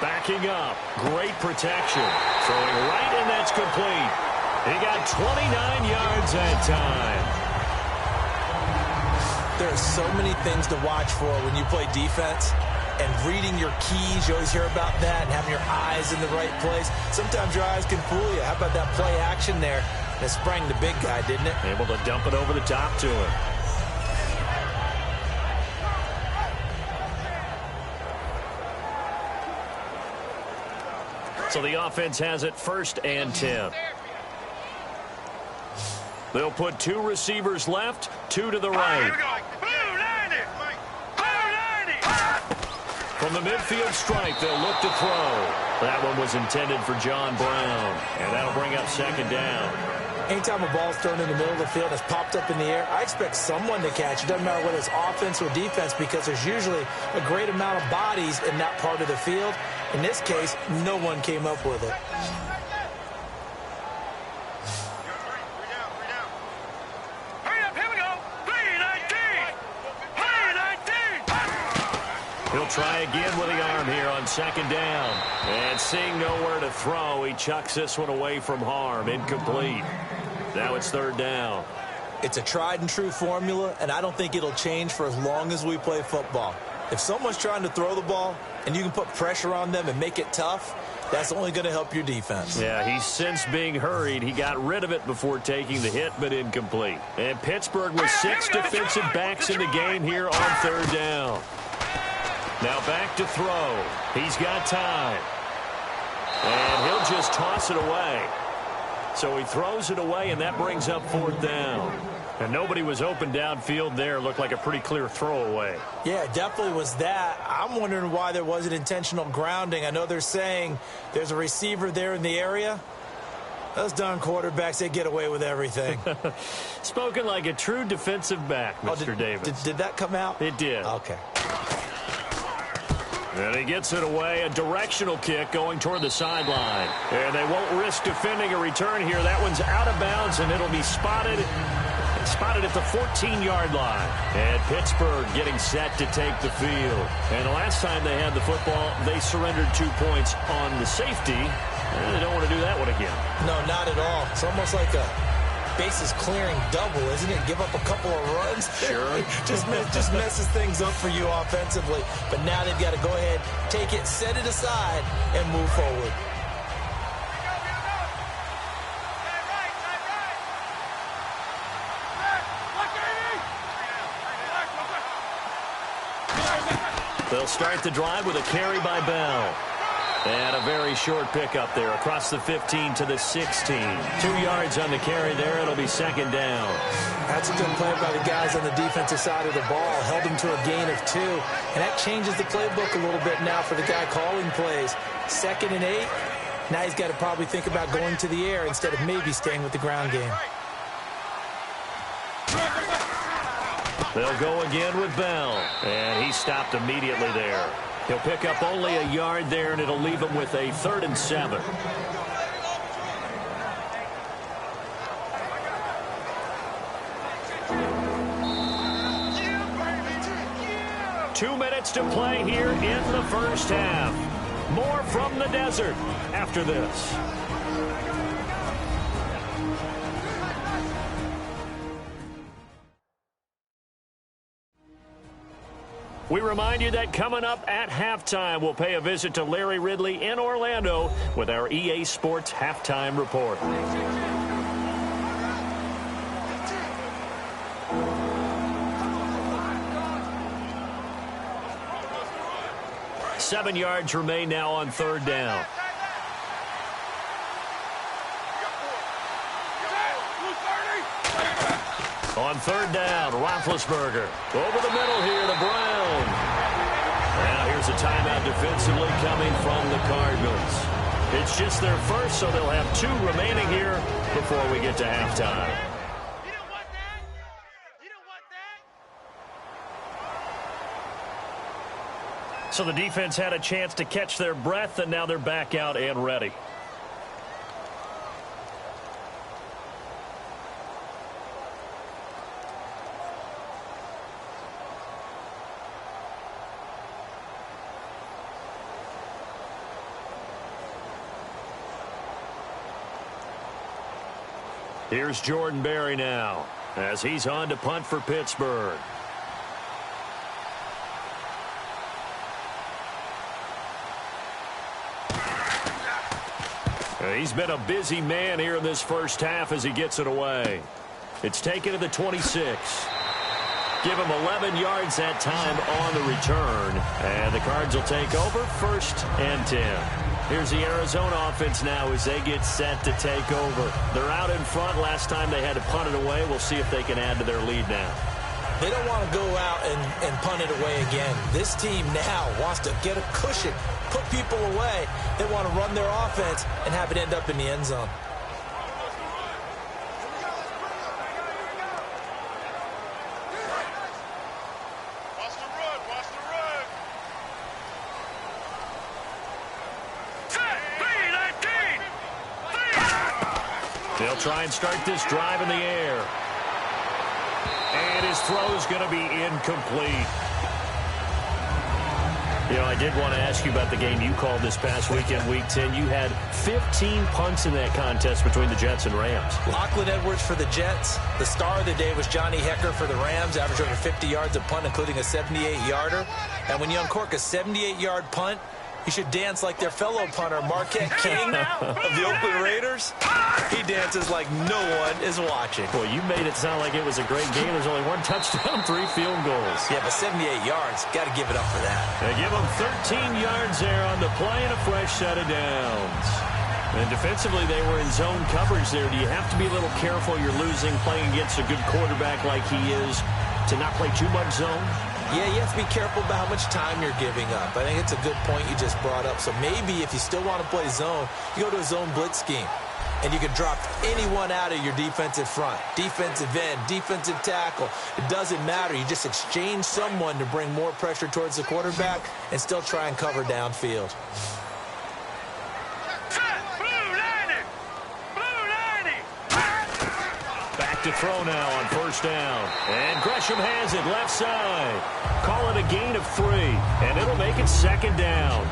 Backing up. Great protection. Throwing right, and that's complete. He got 29 yards that time. There are so many things to watch for when you play defense, and reading your keys, you always hear about that, and having your eyes in the right place. Sometimes your eyes can fool you. How about that play action there? And it sprang the big guy, didn't it? Able to dump it over the top to him. So the offense has it 1st and 10. They'll put 2 receivers left, 2 to the right. Here we go. Blue 90. Blue 90. From the midfield stripe, they'll look to throw. That one was intended for John Brown, and that'll bring up 2nd down. Anytime a ball's thrown in the middle of the field and it's popped up in the air, I expect someone to catch. It doesn't matter whether it's offense or defense, because there's usually a great amount of bodies in that part of the field. In this case, no one came up with it. try again with the arm here on second down. And seeing nowhere to throw, he chucks this one away from harm. Incomplete. Now it's third down. It's a tried-and-true formula, and I don't think it'll change for as long as we play football. If someone's trying to throw the ball and you can put pressure on them and make it tough, that's only going to help your defense. Yeah, he's since being hurried. He got rid of it before taking the hit, but incomplete. And Pittsburgh with 6 defensive backs in the game here on third down. Now back to throw. He's got time. And he'll just toss it away. So he throws it away, and that brings up fourth down. And nobody was open downfield there. Looked like a pretty clear throwaway. Yeah, it definitely was that. I'm wondering why there wasn't intentional grounding. I know they're saying there's a receiver there in the area. Those darn quarterbacks, they get away with everything. Spoken like a true defensive back, Mr. Davis. Did that come out? It did. Okay. And he gets it away, a directional kick going toward the sideline. And they won't risk defending a return here. That one's out of bounds, and it'll be spotted at the 14-yard line. And Pittsburgh getting set to take the field. And the last time they had the football, they surrendered 2 points on the safety. And they don't want to do that one again. No, not at all. It's almost like a bases clearing double, isn't it? Give up a couple of runs. Sure. just messes things up for you offensively. But now they've got to go ahead, take it, set it aside, and move forward. They'll start the drive with a carry by Bell. And a very short pickup there across the 15 to the 16. 2 yards on the carry there. It'll be second down. That's a good play by the guys on the defensive side of the ball. Held him to a gain of 2. And that changes the playbook a little bit now for the guy calling plays. 2nd and 8. Now he's got to probably think about going to the air instead of maybe staying with the ground game. They'll go again with Bell. And he stopped immediately there. He'll pick up only a yard there, and it'll leave him with a 3rd and 7. Two minutes to play here in the first half. More from the desert after this. We remind you that coming up at halftime, we'll pay a visit to Larry Ridley in Orlando with our EA Sports Halftime Report. Seven yards remain now on third down. On third down, Roethlisberger. Over the middle here to Brown. Now here's a timeout defensively coming from the Cardinals. It's just their first, so they'll have 2 remaining here before we get to halftime. So the defense had a chance to catch their breath, and now they're back out and ready. Here's Jordan Berry now as he's on to punt for Pittsburgh. He's been a busy man here in this first half as he gets it away. It's taken to the 26. Give him 11 yards that time on the return. And the Cards will take over 1st and 10. Here's the Arizona offense now as they get set to take over. They're out in front. Last time they had to punt it away. We'll see if they can add to their lead now. They don't want to go out and punt it away again. This team now wants to get a cushion, put people away. They want to run their offense and have it end up in the end zone. They'll try and start this drive in the air. And his throw is going to be incomplete. You know, I did want to ask you about the game you called this past weekend, Week 10. You had 15 punts in that contest between the Jets and Rams. Lachlan Edwards for the Jets. The star of the day was Johnny Hecker for the Rams, averaged over 50 yards a punt, including a 78-yarder. And when you uncork a 78-yard punt, you should dance like their fellow punter, Marquette King of the Oakland Raiders. He dances like no one is watching. Boy, you made it sound like it was a great game. There's only 1 touchdown, 3 field goals. Yeah, but 78 yards, got to give it up for that. They give them 13 yards there on the play and a fresh set of downs. And defensively, they were in zone coverage there. Do you have to be a little careful? You're losing, playing against a good quarterback like he is, to not play too much zone? Yeah, you have to be careful about how much time you're giving up. I think it's a good point you just brought up. So maybe if you still want to play zone, you go to a zone blitz scheme. And you can drop anyone out of your defensive front, defensive end, defensive tackle. It doesn't matter. You just exchange someone to bring more pressure towards the quarterback and still try and cover downfield. Back to throw now on first down. And Gresham has it left side. Call it a gain of 3, and it'll make it second down.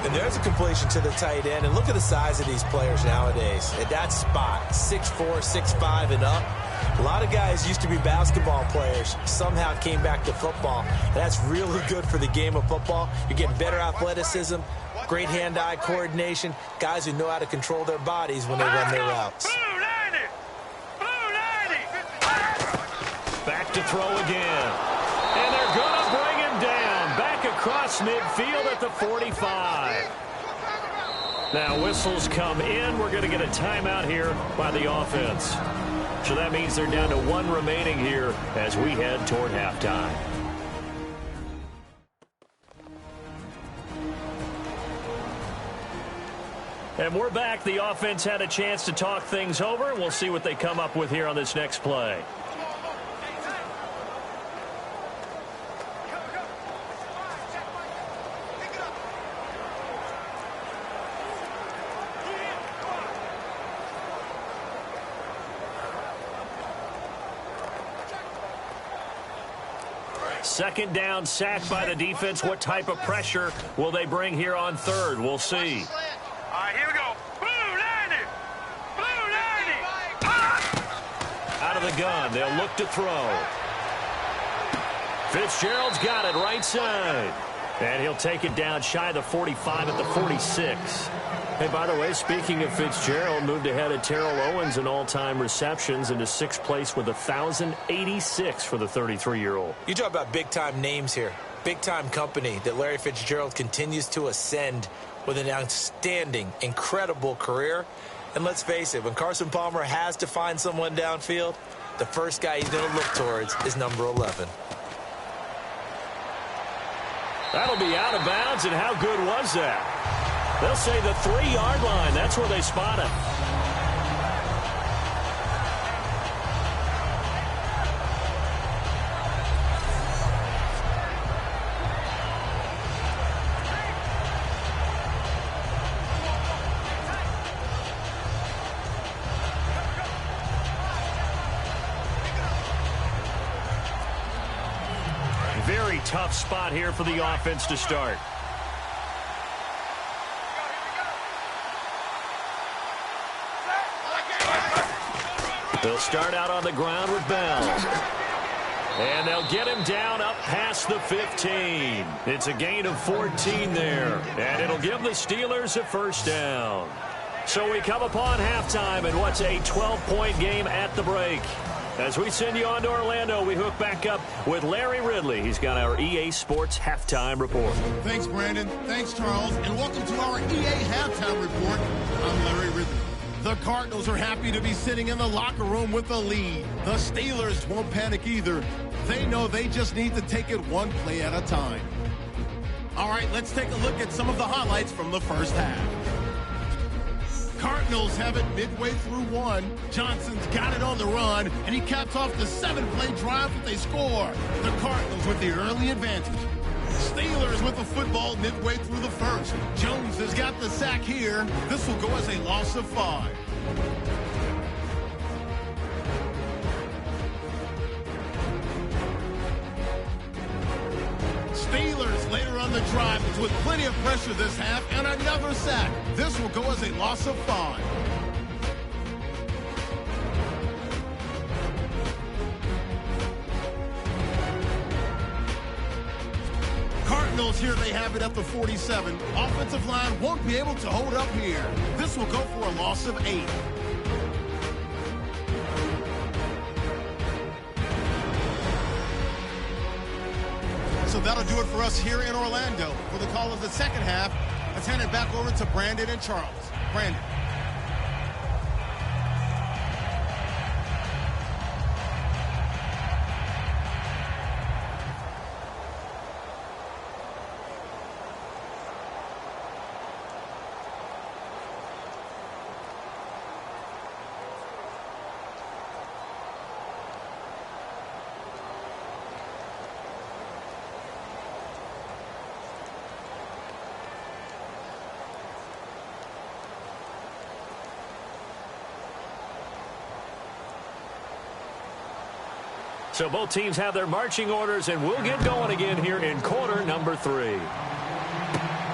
And there's a completion to the tight end. And look at the size of these players nowadays. At that spot, 6'4", 6'5", and up. A lot of guys used to be basketball players, somehow came back to football. And that's really good for the game of football. You're getting better athleticism, great hand-eye coordination, guys who know how to control their bodies when they run their routes. Back to throw again. And they're going to bring him down. Back across midfield at the 45. Now whistles come in. We're going to get a timeout here by the offense. So that means they're down to 1 remaining here as we head toward halftime. And we're back. The offense had a chance to talk things over. We'll see what they come up with here on this next play. Second down, sacked by the defense. What type of pressure will they bring here on third? We'll see. All right, here we go. Blue 90. Blue 90. Out of the gun, they'll look to throw. Fitzgerald's got it right side. And he'll take it down shy of the 45 at the 46. Hey, by the way, speaking of Fitzgerald, moved ahead of Terrell Owens in all-time receptions into 6th place with 1,086 for the 33-year-old. You talk about big-time names here. Big-time company that Larry Fitzgerald continues to ascend with an outstanding, incredible career. And let's face it, when Carson Palmer has to find someone downfield, the first guy he's going to look towards is number 11. That'll be out of bounds, and how good was that? They'll say the 3-yard line. That's where they spot him. Very tough spot here for the offense to start. They'll start out on the ground with Bell. And they'll get him down up past the 15. It's a gain of 14 there. And it'll give the Steelers a first down. So we come upon halftime in what's a 12-point game at the break. As we send you on to Orlando, we hook back up with Larry Ridley. He's got our EA Sports Halftime Report. Thanks, Brandon. Thanks, Charles. And welcome to our EA Halftime Report. I'm Larry Ridley. The Cardinals are happy to be sitting in the locker room with a lead. The Steelers won't panic either. They know they just need to take it one play at a time. All right, let's take a look at some of the highlights from the first half. Cardinals have it midway through one. Johnson's got it on the run, and he caps off the 7-play drive with a score. The Cardinals with the early advantage. Steelers with the football midway through the first. Jones has got the sack here. This will go as a loss of 5. Steelers later on on the drive with plenty of pressure this half and another sack. This will go as a loss of 5. Cardinals, here they have it at the 47. Offensive line won't be able to hold up here. This will go for a loss of 8. So that'll do it for us here in Orlando. For the call of the second half, let's hand it back over to Brandon and Charles. Brandon. So both teams have their marching orders, and we'll get going again here in quarter number 3.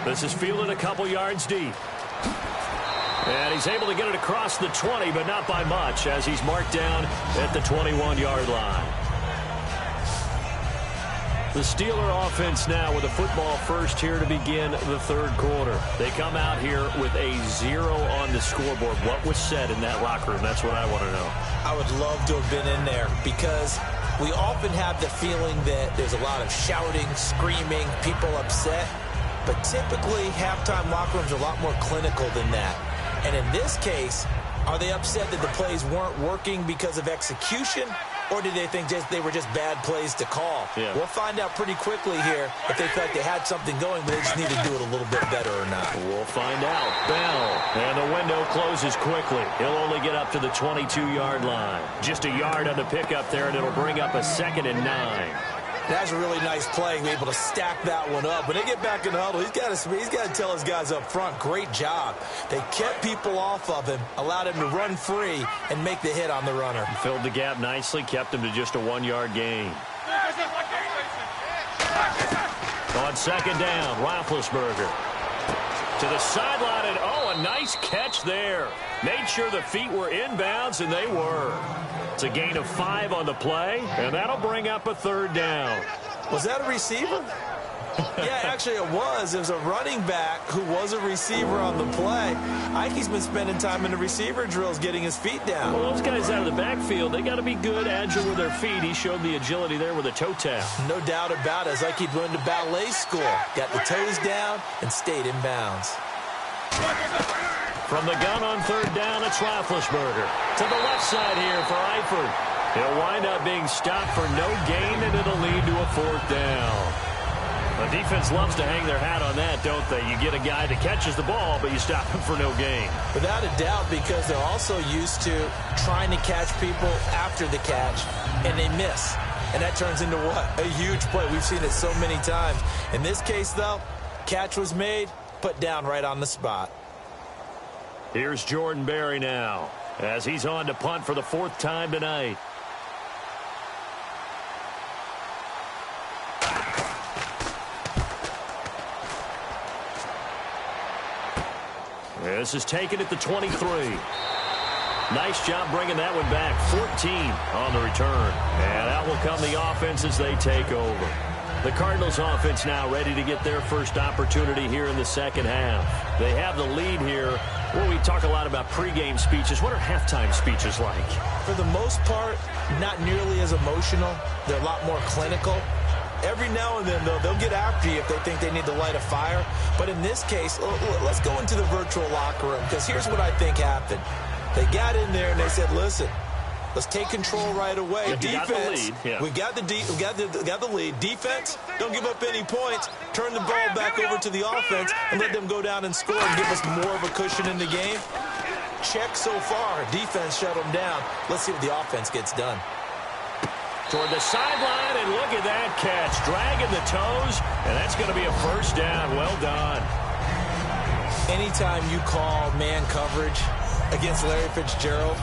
This is fielded a couple yards deep. And he's able to get it across the 20, but not by much, as he's marked down at the 21-yard line. The Steeler offense now with a football first here to begin the third quarter. They come out here with a 0 on the scoreboard. What was said in that locker room? That's what I want to know. I would love to have been in there because we often have the feeling that there's a lot of shouting, screaming, people upset. But typically, halftime locker rooms are a lot more clinical than that. And in this case, are they upset that the plays weren't working because of execution? Or did they think they were just bad plays to call? Yeah. We'll find out pretty quickly here if they felt they had something going, but they just need to do it a little bit better or not. We'll find out. Bell, and the window closes quickly. He'll only get up to the 22-yard line. Just a yard on the pickup there, and it'll bring up a 2nd and 9. That's a really nice play, be able to stack that one up. When they get back in the huddle, he's got to tell his guys up front, great job. They kept people off of him, allowed him to run free, and make the hit on the runner. Filled the gap nicely, kept him to just a 1-yard gain. On 2nd down, Roethlisberger to the sideline, and a nice catch there. Made sure the feet were inbounds, and they were. It's a gain of 5 on the play, and that'll bring up a 3rd down. Was that a receiver? Yeah, actually it was. It was a running back who was a receiver on the play. Ikey's been spending time in the receiver drills getting his feet down. Well, those guys out of the backfield, they got to be good, agile with their feet. He showed the agility there with a toe tap. No doubt about it. It's like he'd went to ballet school. Got the toes down and stayed in bounds. From the gun on 3rd down, it's Roethlisberger. To the left side here for Eifert. He'll wind up being stopped for no gain, and it'll lead to a 4th down. The defense loves to hang their hat on that, don't they? You get a guy that catches the ball, but you stop him for no gain. Without a doubt, because they're also used to trying to catch people after the catch, and they miss. And that turns into what? A huge play. We've seen it so many times. In this case, though, catch was made, put down right on the spot. Here's Jordan Berry now, as he's on to punt for the 4th time tonight. This is taken at the 23. Nice job bringing that one back. 14 on the return. And out will come the offense as they take over. The Cardinals offense now ready to get their first opportunity here in the second half. They have the lead here. Well, we talk a lot about pregame speeches. What are halftime speeches like? For the most part, not nearly as emotional. They're a lot more clinical. Every now and then, though, they'll get after you if they think they need to light a fire. But in this case, let's go into the virtual locker room, because here's what I think happened. They got in there and they said, listen, let's take control right away. Defense, we got the lead. Defense, don't give up any points. Turn the ball back over to the offense and let them go down and score and give us more of a cushion in the game. Check so far. Defense shut them down. Let's see what the offense gets done. Toward the sideline, and look at that catch. Dragging the toes, and that's going to be a 1st down. Well done. Anytime you call man coverage against Larry Fitzgerald,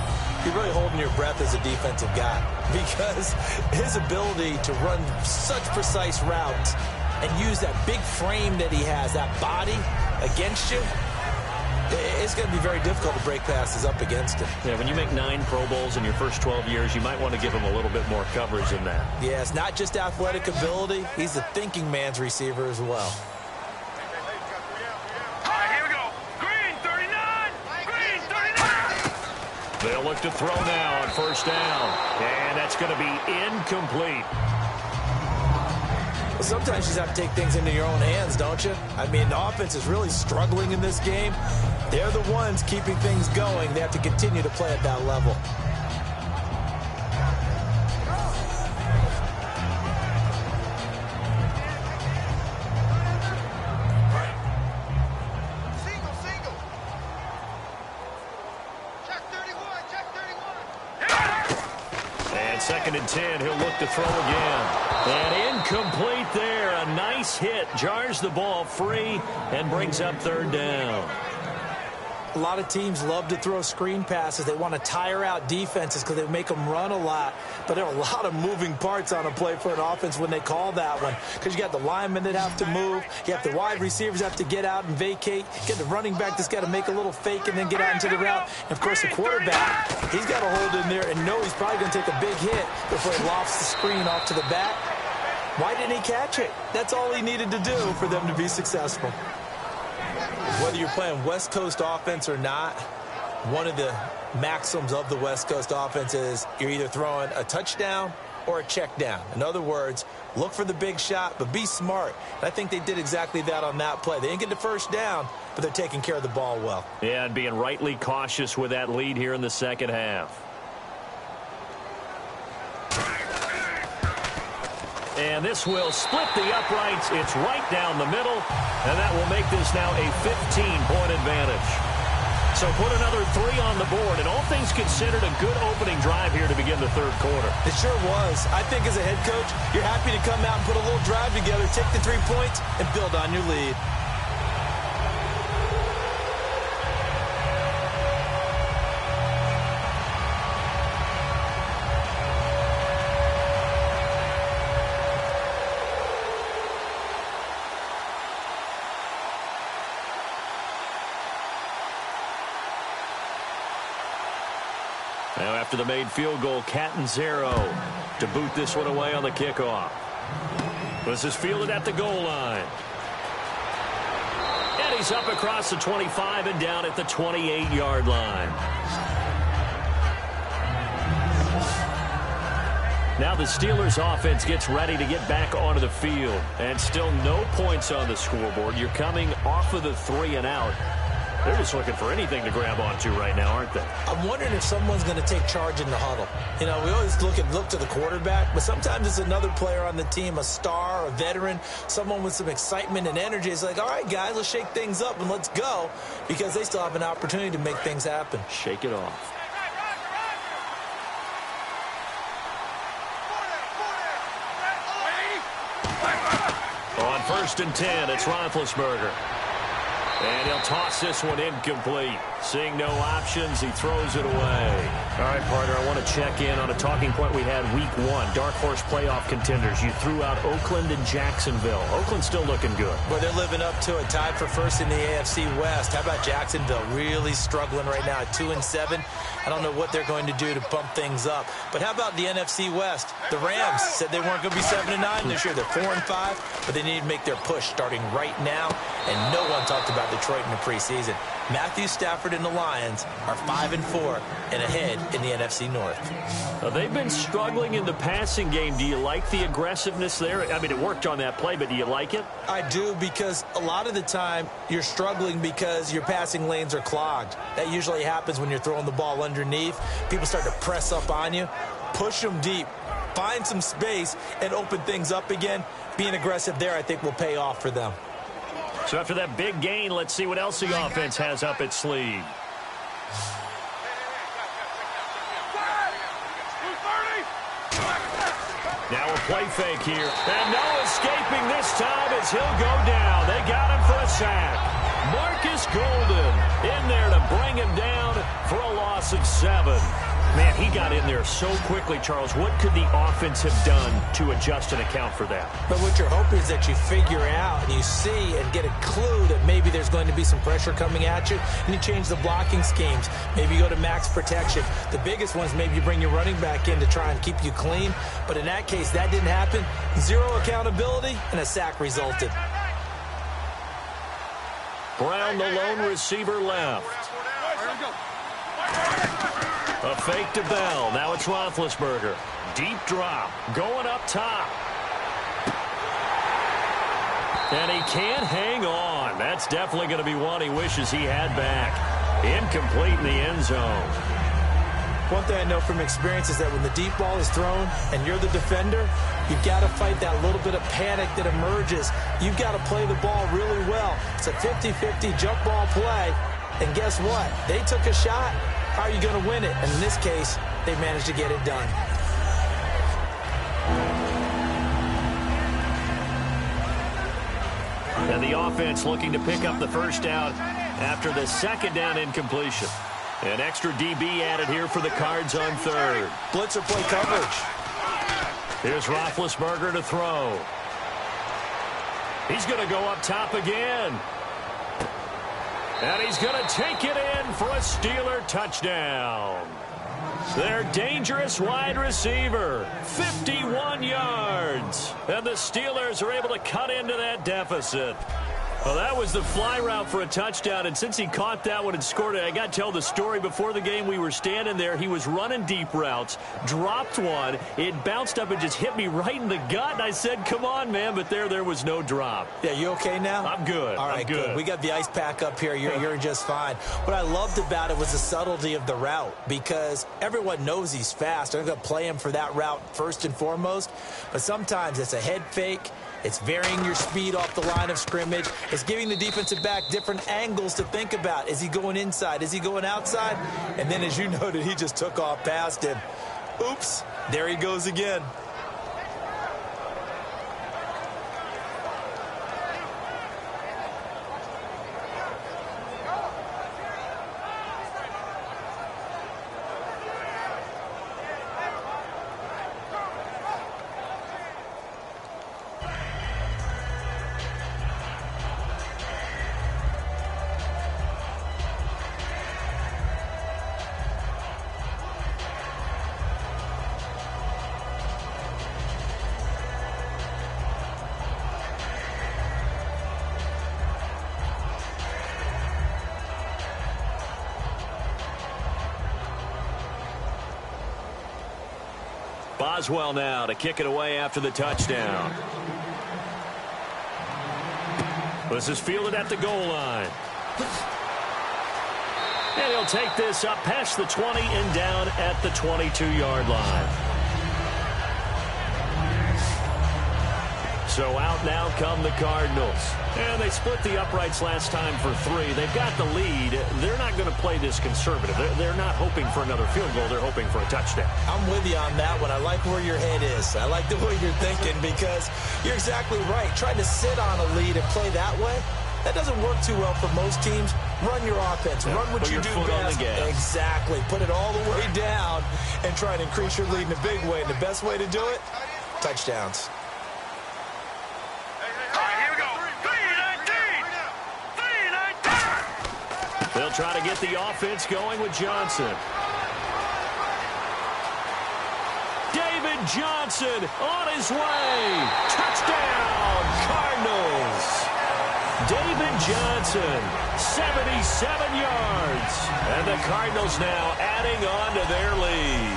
you're really holding your breath as a defensive guy, because his ability to run such precise routes and use that big frame that he has, that body against you, it's going to be very difficult to break passes up against him. Yeah, when you make 9 Pro Bowls in your first 12 years, you might want to give him a little bit more coverage than that. Yeah, it's not just athletic ability. He's a thinking man's receiver as well. All right, here we go. Green 39. Green 39. They'll look to throw now on first down. And that's going to be incomplete. Well, sometimes you just have to take things into your own hands, don't you? I mean, the offense is really struggling in this game. They're the ones keeping things going. They have to continue to play at that level. Single. Check 31. And 2nd and 10, he'll look to throw again. And incomplete there. A nice hit. Jars the ball free and brings up 3rd down. A lot of teams love to throw screen passes. They want to tire out defenses because they make them run a lot. But there are a lot of moving parts on a play for an offense when they call that one. Because you got the linemen that have to move. You have the wide receivers have to get out and vacate. You get the running back that's got to make a little fake and then get out into the route. And, of course, the quarterback, he's got to hold in there and know he's probably going to take a big hit before he lofts the screen off to the back. Why didn't he catch it? That's all he needed to do for them to be successful. Whether you're playing West Coast offense or not, one of the maxims of the West Coast offense is you're either throwing a touchdown or a check down. In other words, look for the big shot, but be smart. And I think they did exactly that on that play. They didn't get the first down, but they're taking care of the ball well. Yeah, and being rightly cautious with that lead here in the second half. And this will split the uprights. It's right down the middle, and that will make this now a 15-point advantage. So put another 3 on the board, and all things considered, a good opening drive here to begin the 3rd quarter. It sure was. I think as a head coach, you're happy to come out and put a little drive together, take the 3 points, and build on your lead. Now after the made field goal, Catanzaro to boot this one away on the kickoff. This is fielded at the goal line. And he's up across the 25 and down at the 28-yard line. Now the Steelers offense gets ready to get back onto the field. And still no points on the scoreboard. You're coming off of the 3 and out. They're just looking for anything to grab onto right now, aren't they? I'm wondering if someone's going to take charge in the huddle. You know, we always look to the quarterback, but sometimes it's another player on the team, a star, a veteran, someone with some excitement and energy. It's like, all right, guys, let's shake things up and let's go, because they still have an opportunity to make things happen. Shake it off. On 1st and 10, it's Roethlisberger. And he'll toss this one incomplete. Seeing no options, he throws it away. All right, partner, I want to check in on a talking point we had week 1. Dark horse playoff contenders. You threw out Oakland and Jacksonville. Oakland's still looking good. Well, they're living up to it. Tied for first in the AFC West. How about Jacksonville? Really struggling right now at 2-7. I don't know what they're going to do to bump things up. But how about the NFC West? The Rams said they weren't going to be 7-9 this year. They're 4-5, but they need to make their push starting right now. And no one talked about Detroit in the preseason. Matthew Stafford and the Lions are 5-4 and ahead in the NFC North. They've been struggling in the passing game. Do you like the aggressiveness there? I mean, it worked on that play, but do you like it? I do, because a lot of the time you're struggling because your passing lanes are clogged. That usually happens when you're throwing the ball underneath. People start to press up on you. Push them deep. Find some space and open things up again. Being aggressive there, I think, will pay off for them. So after that big gain, let's see what else the offense has up its sleeve. Now a play fake here. And no escaping this time as he'll go down. They got him for a sack. Marcus Golden in there to bring him down for a loss of 7. Man, he got in there so quickly, Charles. What could the offense have done to adjust and account for that? But what you're hoping is that you figure out and you see and get a clue that maybe there's going to be some pressure coming at you, and you change the blocking schemes. Maybe you go to max protection. The biggest one is maybe you bring your running back in to try and keep you clean. But in that case, that didn't happen. Zero accountability, and a sack resulted. Brown, the lone receiver, left. A fake to Bell. Now it's Roethlisberger. Deep drop. Going up top. And he can't hang on. That's definitely going to be one he wishes he had back. Incomplete in the end zone. One thing I know from experience is that when the deep ball is thrown and you're the defender, you've got to fight that little bit of panic that emerges. You've got to play the ball really well. It's a 50-50 jump ball play. And guess what? They took a shot. How are you going to win it? And in this case, they managed to get it done. And the offense looking to pick up the first down after the second down incompletion. An extra DB added here for the Cards on third. Blitzer play coverage. Here's Roethlisberger to throw. He's going to go up top again. And he's going to take it in for a Steeler touchdown. Their dangerous wide receiver, 51 yards. And the Steelers are able to cut into that deficit. Well, that was the fly route for a touchdown, and since he caught that one and scored it, I got to tell the story. Before the game, we were standing there. He was running deep routes, dropped one. It bounced up and just hit me right in the gut, and I said, come on, man, but there was no drop. Yeah, you okay now? I'm good. All right, I'm good. We got the ice pack up here. You're just fine. What I loved about it was the subtlety of the route, because everyone knows he's fast. They're going to play him for that route first and foremost, but sometimes it's a head fake. It's varying your speed off the line of scrimmage. It's giving the defensive back different angles to think about. Is he going inside? Is he going outside? And then, as you noted, he just took off past him. Oops, there he goes again. Boswell now to kick it away after the touchdown. This is fielded at the goal line. And he'll take this up past the 20 and down at the 22-yard line. So out now come the Cardinals. And they split the uprights last time for 3. They've got the lead. They're not going to play this conservative. They're not hoping for another field goal. They're hoping for a touchdown. I'm with you on that one. I like where your head is. I like the way you're thinking, because you're exactly right. Trying to sit on a lead and play that way, that doesn't work too well for most teams. Run your offense. Run what you do best. Exactly. Put it all the way down and try and increase your lead in a big way. And the best way to do it, touchdowns. They'll try to get the offense going with Johnson. David Johnson on his way. Touchdown, Cardinals. David Johnson, 77 yards. And the Cardinals now adding on to their lead.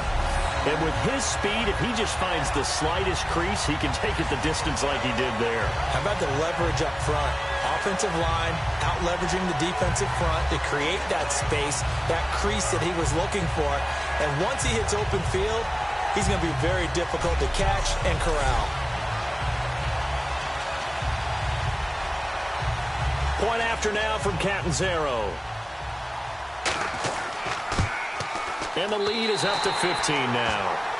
And with his speed, if he just finds the slightest crease, he can take it the distance like he did there. How about the leverage up front? Offensive line out-leveraging the defensive front to create that space, that crease that he was looking for. And once he hits open field, he's going to be very difficult to catch and corral. Point after now from Catanzaro. And the lead is up to 15 now.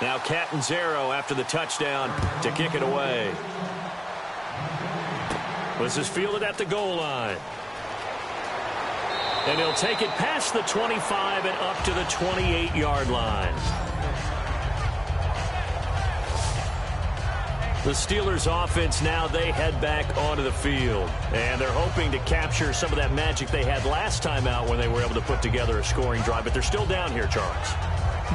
Now Catanzaro after the touchdown to kick it away. This is fielded at the goal line. And he'll take it past the 25 and up to the 28-yard line. The Steelers offense now, they head back onto the field. And they're hoping to capture some of that magic they had last time out when they were able to put together a scoring drive. But they're still down here, Charles.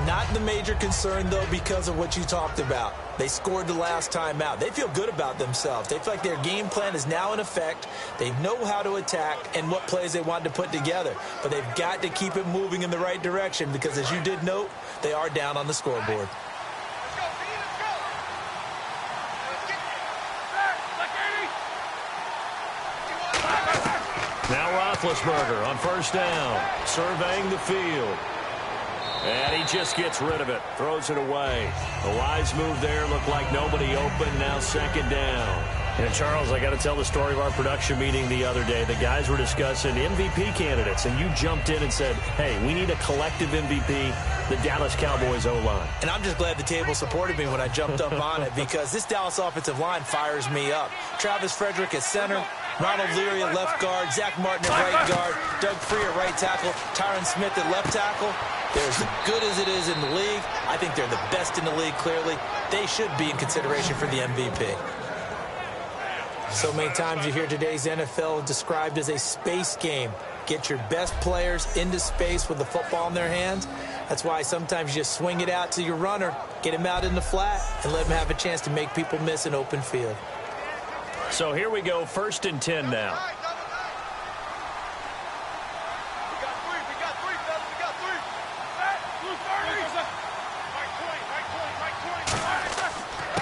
Not the major concern, though, because of what you talked about. They scored the last time out. They feel good about themselves. They feel like their game plan is now in effect. They know how to attack and what plays they want to put together. But they've got to keep it moving in the right direction because, as you did note, they are down on the scoreboard. Now Roethlisberger on first down, surveying the field. And he just gets rid of it, throws it away. A wise move there, looked like nobody open, now second down. And Charles, I got to tell the story of our production meeting the other day. The guys were discussing MVP candidates, and you jumped in and said, hey, we need a collective MVP, the Dallas Cowboys O-line. And I'm just glad the table supported me when I jumped up on it because this Dallas offensive line fires me up. Travis Frederick at center, Ronald Leary at left guard, Zach Martin at right guard, Doug Free at right tackle, Tyron Smith at left tackle. They're as good as it is in the league. I think they're the best in the league, clearly. They should be in consideration for the MVP. So many times you hear today's NFL described as a space game. Get your best players into space with the football in their hands. That's why sometimes you just swing it out to your runner, get him out in the flat, and let him have a chance to make people miss an open field. So here we go, 1st and 10 now.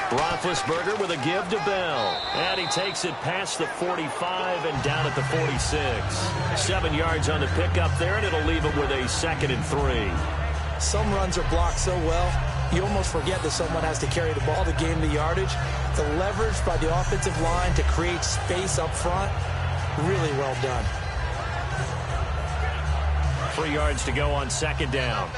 Roethlisberger with a give to Bell. And he takes it past the 45 and down at the 46. 7 yards on the pickup there, and it'll leave it with a 2nd and 3. Some runs are blocked so well, you almost forget that someone has to carry the ball to gain the yardage. The leverage by the offensive line to create space up front, really well done. 3 yards to go on 2nd down.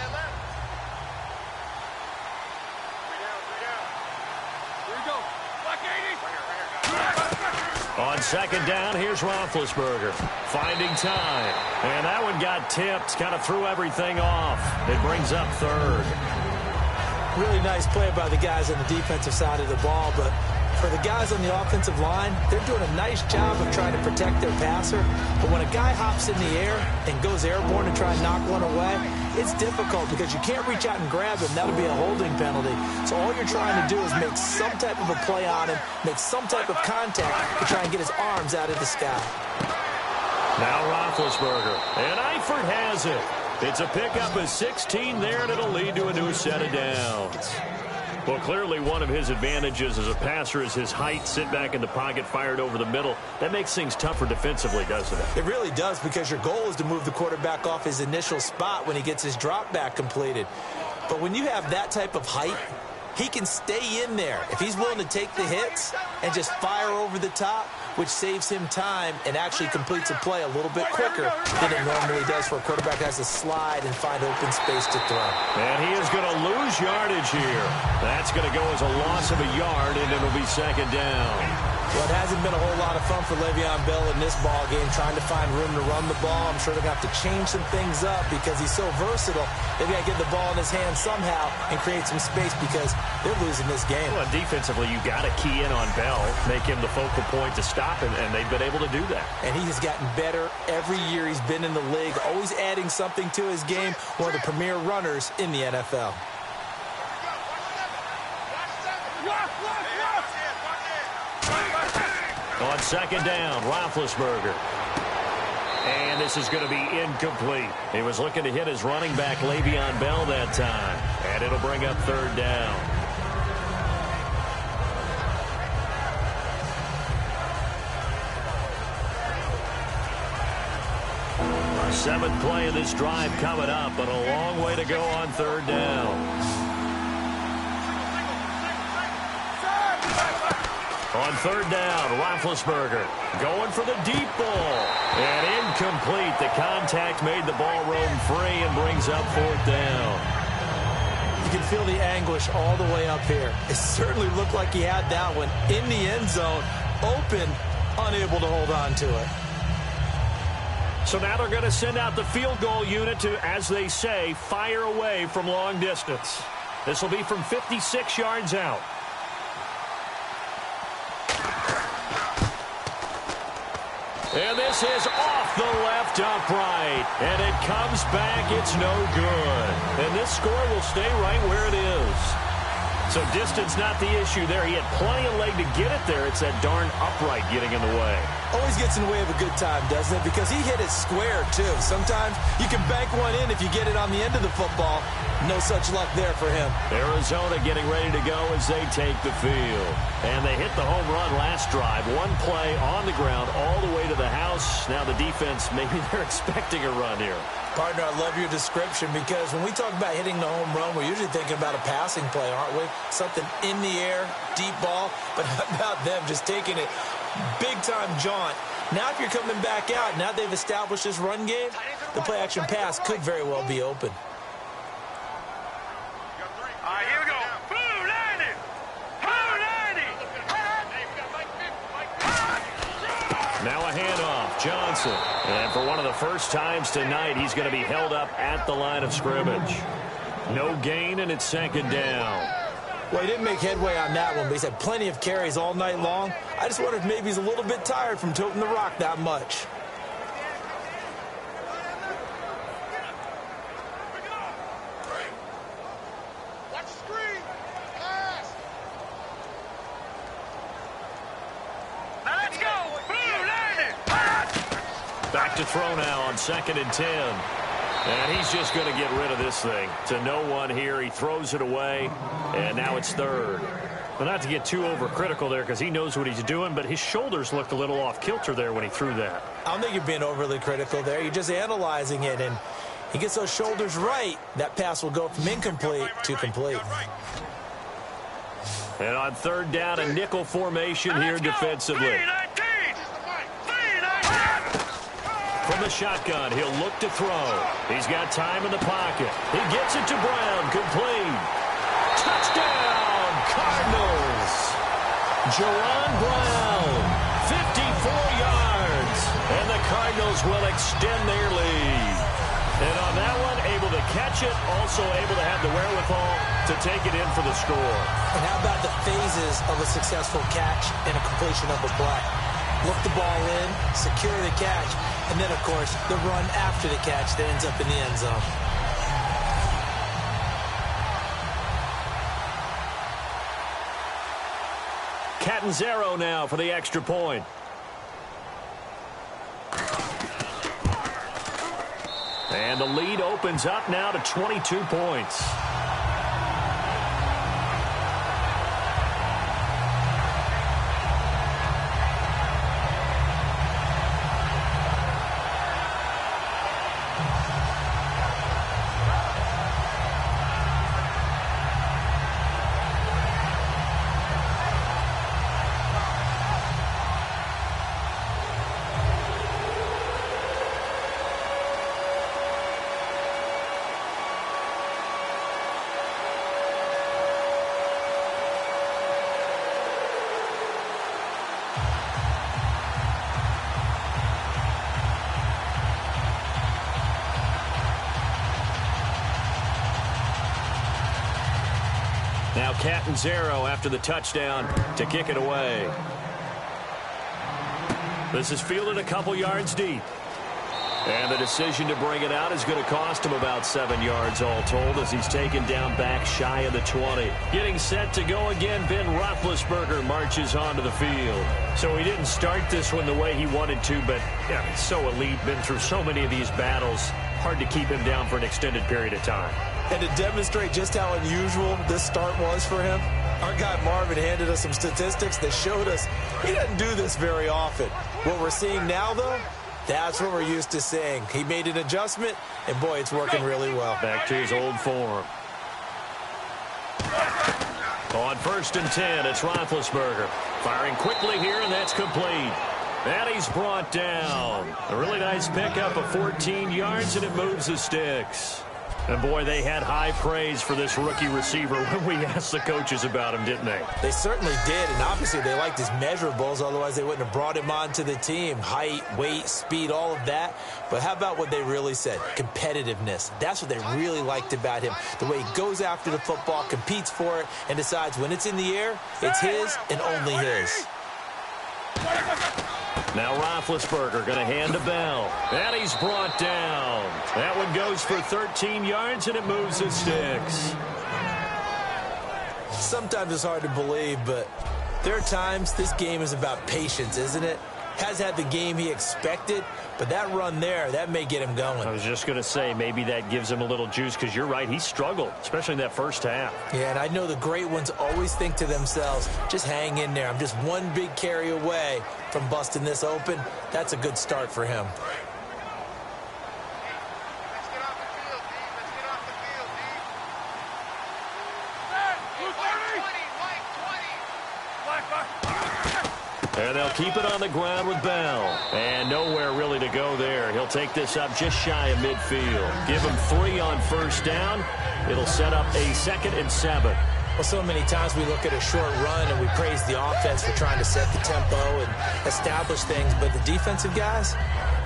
On 2nd down, here's Roethlisberger finding time. And that one got tipped, kind of threw everything off. It brings up 3rd. Really nice play by the guys on the defensive side of the ball, but for the guys on the offensive line, they're doing a nice job of trying to protect their passer. But when a guy hops in the air and goes airborne and try and knock one away, it's difficult because you can't reach out and grab him. That'll be a holding penalty. So all you're trying to do is make some type of a play on him, make some type of contact to try and get his arms out of the sky. Now Roethlisberger, and Eifert has it. It's a pickup of 16 there, and it'll lead to a new set of downs. Well, clearly one of his advantages as a passer is his height. Sit back in the pocket, fired over the middle. That makes things tougher defensively, doesn't it? It really does, because your goal is to move the quarterback off his initial spot when he gets his drop back completed. But when you have that type of height, he can stay in there if he's willing to take the hits and just fire over the top, which saves him time and actually completes a play a little bit quicker than it normally does for a quarterback that has to slide and find open space to throw. And he is going to lose yardage here. That's going to go as a loss of a yard, and it'll be 2nd down. Well, it hasn't been a whole lot of fun for Le'Veon Bell in this ball game, trying to find room to run the ball. I'm sure they're going to have to change some things up because he's so versatile. They've got to get the ball in his hands somehow and create some space because they're losing this game. Well, defensively, you've got to key in on Bell, make him the focal point to stop him, and they've been able to do that. And he has gotten better every year he's been in the league, always adding something to his game, one of the premier runners in the NFL. On 2nd down, Roethlisberger. And this is going to be incomplete. He was looking to hit his running back, Le'Veon Bell, that time. And it'll bring up 3rd down. Our 7th play of this drive coming up, but a long way to go on 3rd down. On 3rd down, Roethlisberger going for the deep ball. And incomplete. The contact made the ball roam free and brings up 4th down. can feel the anguish all the way up here. It certainly looked like he had that one in the end zone, open, unable to hold on to it. So now they're going to send out the field goal unit to, as they say, fire away from long distance. This will be from 56 yards out. And this is off the left upright. And it comes back. It's no good. And this score will stay right where it is. So distance not the issue there. He had plenty of leg to get it there. It's that darn upright getting in the way. Always gets in the way of a good time, doesn't it? Because he hit it square, too. Sometimes you can bank one in if you get it on the end of the football. No such luck there for him. Arizona getting ready to go as they take the field. And they hit the home run last drive. One play on the ground all the way to the house. Now the defense, maybe they're expecting a run here. Partner, I love your description because when we talk about hitting the home run, we're usually thinking about a passing play, aren't we? Something in the air, deep ball. But how about them just taking it big-time jaunt? Now if you're coming back out, now they've established this run game, the play-action pass could very well be open. All right, here we go. Blue 90. Now a handoff. Johnson. And for one of the first times tonight, he's going to be held up at the line of scrimmage. No gain, and it's second down. Well, he didn't make headway on that one, but he's had plenty of carries all night long. I just wonder if maybe he's a little bit tired from toting the rock that much. Back to throw now on 2nd and 10. And he's just going to get rid of this thing. To no one here. He throws it away. And now it's 3rd. Well, not to get too overcritical there because he knows what he's doing, but his shoulders looked a little off kilter there when he threw that. I don't think you're being overly critical there. You're just analyzing it, and he gets those shoulders right. That pass will go from incomplete to complete. And on 3rd down, a nickel formation here defensively. From the shotgun, he'll look to throw. He's got time in the pocket. He gets it to Brown, complete. Touchdown, Cardinals. Jaron Brown, 54 yards. And the Cardinals will extend their lead. And on that one, able to catch it, also able to have the wherewithal to take it in for the score. And how about the phases of a successful catch and a completion of a play? Look the ball in, secure the catch, and then, of course, the run after the catch that ends up in the end zone. Catanzaro now for the extra point. And the lead opens up now to 22 points. Now Catanzaro after the touchdown to kick it away. This is fielded a couple yards deep. And the decision to bring it out is going to cost him about 7 yards all told as he's taken down back shy of the 20. Getting set to go again, Ben Roethlisberger marches onto the field. So he didn't start this one the way he wanted to, but yeah, he's so elite, been through so many of these battles. Hard to keep him down for an extended period of time. And to demonstrate just how unusual this start was for him, our guy Marvin handed us some statistics that showed us he doesn't do this very often. What we're seeing now, though, that's what we're used to seeing. He made an adjustment, and boy, it's working really well. Back to his old form. On 1st and 10, it's Roethlisberger. Firing quickly here, and that's complete. And he's brought down. A really nice pickup of 14 yards, and it moves the sticks. And boy, they had high praise for this rookie receiver when we asked the coaches about him, didn't they? They certainly did, and obviously they liked his measurables, otherwise they wouldn't have brought him onto the team. Height, weight, speed, all of that. But how about what they really said? Competitiveness. That's what they really liked about him. The way he goes after the football, competes for it, and decides when it's in the air, it's his and only his. Now Roethlisberger going to hand to Bell. And he's brought down. That one goes for 13 yards, and it moves the sticks. Sometimes it's hard to believe, but there are times this game is about patience, isn't it? Has had the game he expected, but that run there, that may get him going. I was just going to say, maybe that gives him a little juice, because you're right, he struggled, especially in that first half. Yeah, and I know the great ones always think to themselves, just hang in there. I'm just one big carry away from busting this open. That's a good start for him. Let's get off the field, D. Let's get off the field, D. White 20. And they'll keep it on the ground with Bell. And nowhere really to go there. He'll take this up just shy of midfield. Give him 3 on first down. It'll set up a 2nd and 7. Well, so many times we look at a short run and we praise the offense for trying to set the tempo and establish things. But the defensive guys,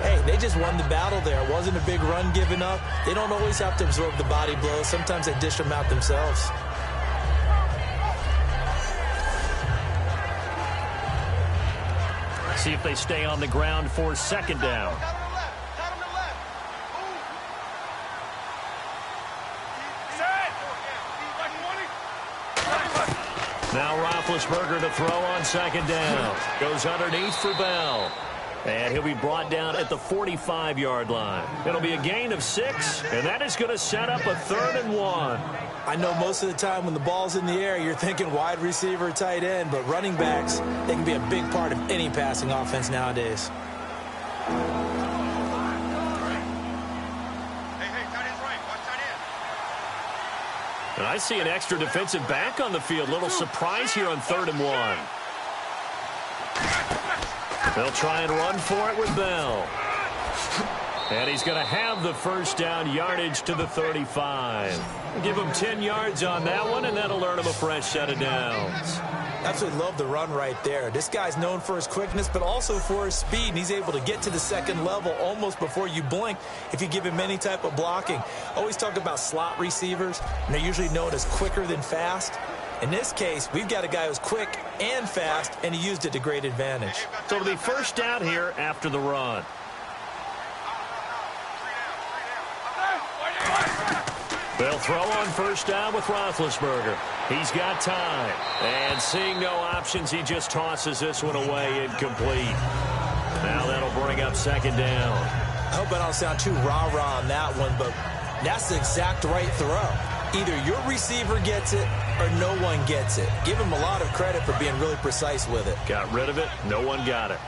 hey, they just won the battle there. It wasn't a big run given up. They don't always have to absorb the body blows. Sometimes they dish them out themselves. See if they stay on the ground for 2nd down. Now Roethlisberger to throw on 2nd down. Goes underneath for Bell. And he'll be brought down at the 45-yard line. It'll be a gain of 6, and that is going to set up a 3rd and 1. I know most of the time when the ball's in the air, you're thinking wide receiver, tight end, but running backs, they can be a big part of any passing offense nowadays. And I see an extra defensive back on the field. Little surprise here on 3rd and 1. They'll try and run for it with Bell. And he's going to have the first down, yardage to the 35. Give him 10 yards on that one, and that'll earn him a fresh set of downs. Absolutely love the run right there. This guy's known for his quickness, but also for his speed, and he's able to get to the 2nd level almost before you blink if you give him any type of blocking. Always talk about slot receivers, and they're usually known as quicker than fast. In this case, we've got a guy who's quick and fast, and he used it to great advantage. So it'll be first down here after the run. They'll throw on first down with Roethlisberger. He's got time. And seeing no options, he just tosses this one away incomplete. Now that'll bring up 2nd down. I hope I don't sound too rah-rah on that one, but that's the exact right throw. Either your receiver gets it or no one gets it. Give him a lot of credit for being really precise with it. Got rid of it. No one got it.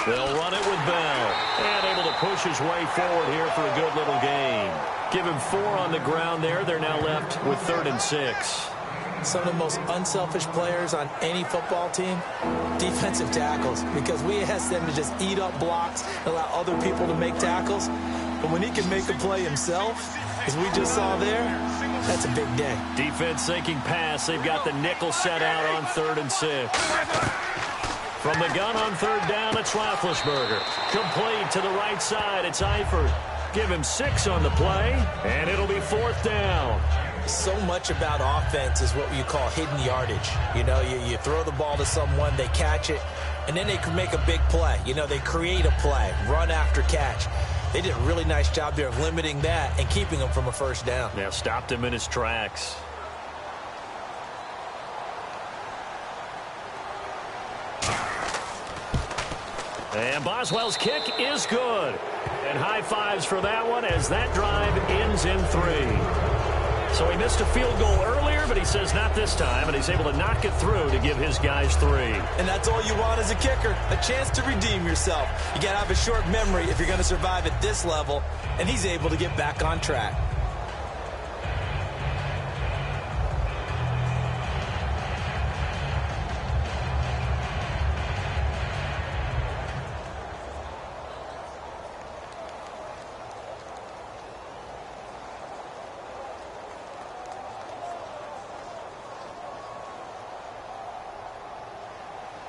They'll run it with Bell. And able to push his way forward here for a good little gain. Give him 4 on the ground there. They're now left with 3rd and 6. Some of the most unselfish players on any football team, defensive tackles, because we ask them to just eat up blocks, allow other people to make tackles. But when he can make a play himself, as we just saw there, that's a big day. Defense sinking pass. They've got the nickel set out on 3rd and 6. From the gun on 3rd down, it's Roethlisberger. Complete to the right side, it's Eifert. Give him 6 on the play, and it'll be 4th down. So much about offense is what you call hidden yardage. You know, you throw the ball to someone, they catch it, and then they can make a big play. You know, they create a play, run after catch. They did a really nice job there of limiting that and keeping him from a first down. Yeah, stopped him in his tracks. And Boswell's kick is good. And high fives for that one as that drive ends in 3. So he missed a field goal earlier, but he says not this time, and he's able to knock it through to give his guys 3. And that's all you want as a kicker, a chance to redeem yourself. You got to have a short memory if you're going to survive at this level, and he's able to get back on track.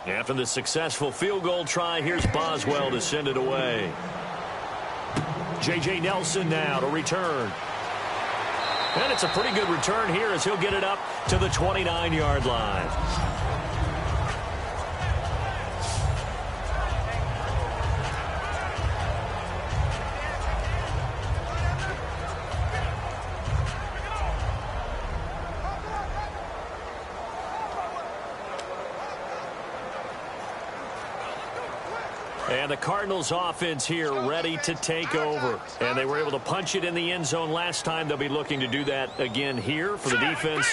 After the successful field goal try, here's Boswell to send it away. J.J. Nelson now to return. And it's a pretty good return here as he'll get it up to the 29-yard line. And the Cardinals offense here ready to take over. And they were able to punch it in the end zone last time. They'll be looking to do that again here for the defense.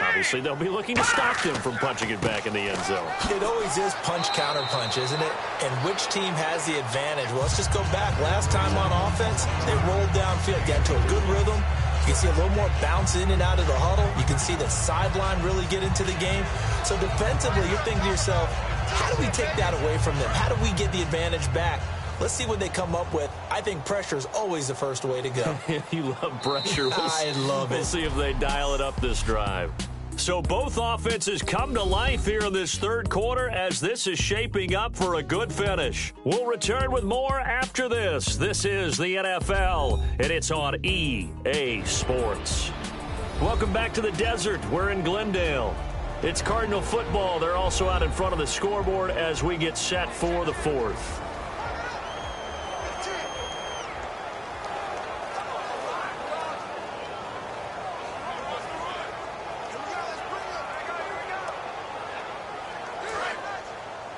Obviously, they'll be looking to stop them from punching it back in the end zone. It always is punch-counter-punch, isn't it? And which team has the advantage? Well, let's just go back. Last time on offense, they rolled downfield, got into a good rhythm. You can see a little more bounce in and out of the huddle. You can see the sideline really get into the game. So defensively, you're thinking to yourself, how do we take that away from them? How do we get the advantage back? Let's see what they come up with. I think pressure is always the first way to go. You love pressure. I love it. We'll see if they dial it up this drive. So both offenses come to life here in this third quarter as this is shaping up for a good finish. We'll return with more after this. This is the NFL, and it's on EA Sports. Welcome back to the desert. We're in Glendale. It's Cardinal football. They're also out in front of the scoreboard as we get set for the fourth.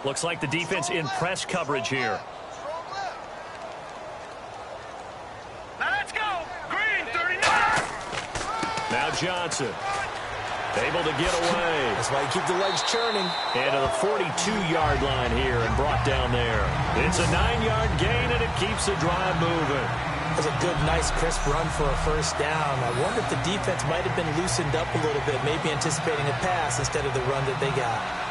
Looks like the defense in press coverage here. Now let's go. Green, 39. Now Johnson. Able to get away. That's why you keep the legs churning. And to the 42-yard line here and brought down there. It's a 9-yard gain, and it keeps the drive moving. That's a good, nice, crisp run for a first down. I wonder if the defense might have been loosened up a little bit, maybe anticipating a pass instead of the run that they got.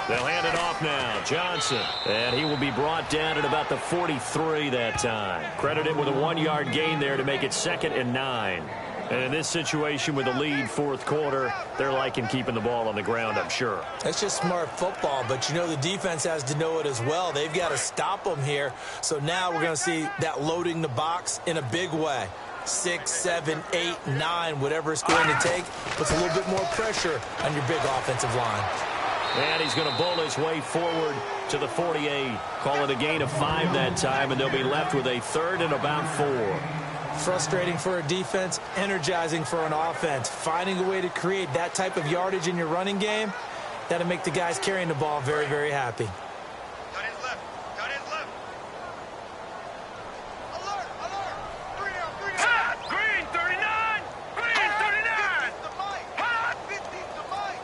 They'll hand it off now. Johnson. And he will be brought down at about the 43 that time. Credited with a 1-yard gain there to make it 2nd and 9. And in this situation with the lead fourth quarter, they're liking keeping the ball on the ground, I'm sure. That's just smart football, but you know the defense has to know it as well. They've got to stop them here. So now we're going to see that loading the box in a big way. 6, 7, 8, 9, whatever it's going to take, puts a little bit more pressure on your big offensive line. And he's going to bowl his way forward to the 48. Call it a gain of 5 that time, and they'll be left with a 3rd and about 4. Frustrating for a defense, energizing for an offense. Finding a way to create that type of yardage in your running game, that'll make the guys carrying the ball very, very happy. Got his left. Got his left. Alert, alert. 3 down, 3 down. Hot. Green, 39. Green, 39. Hot. 50 to Mike.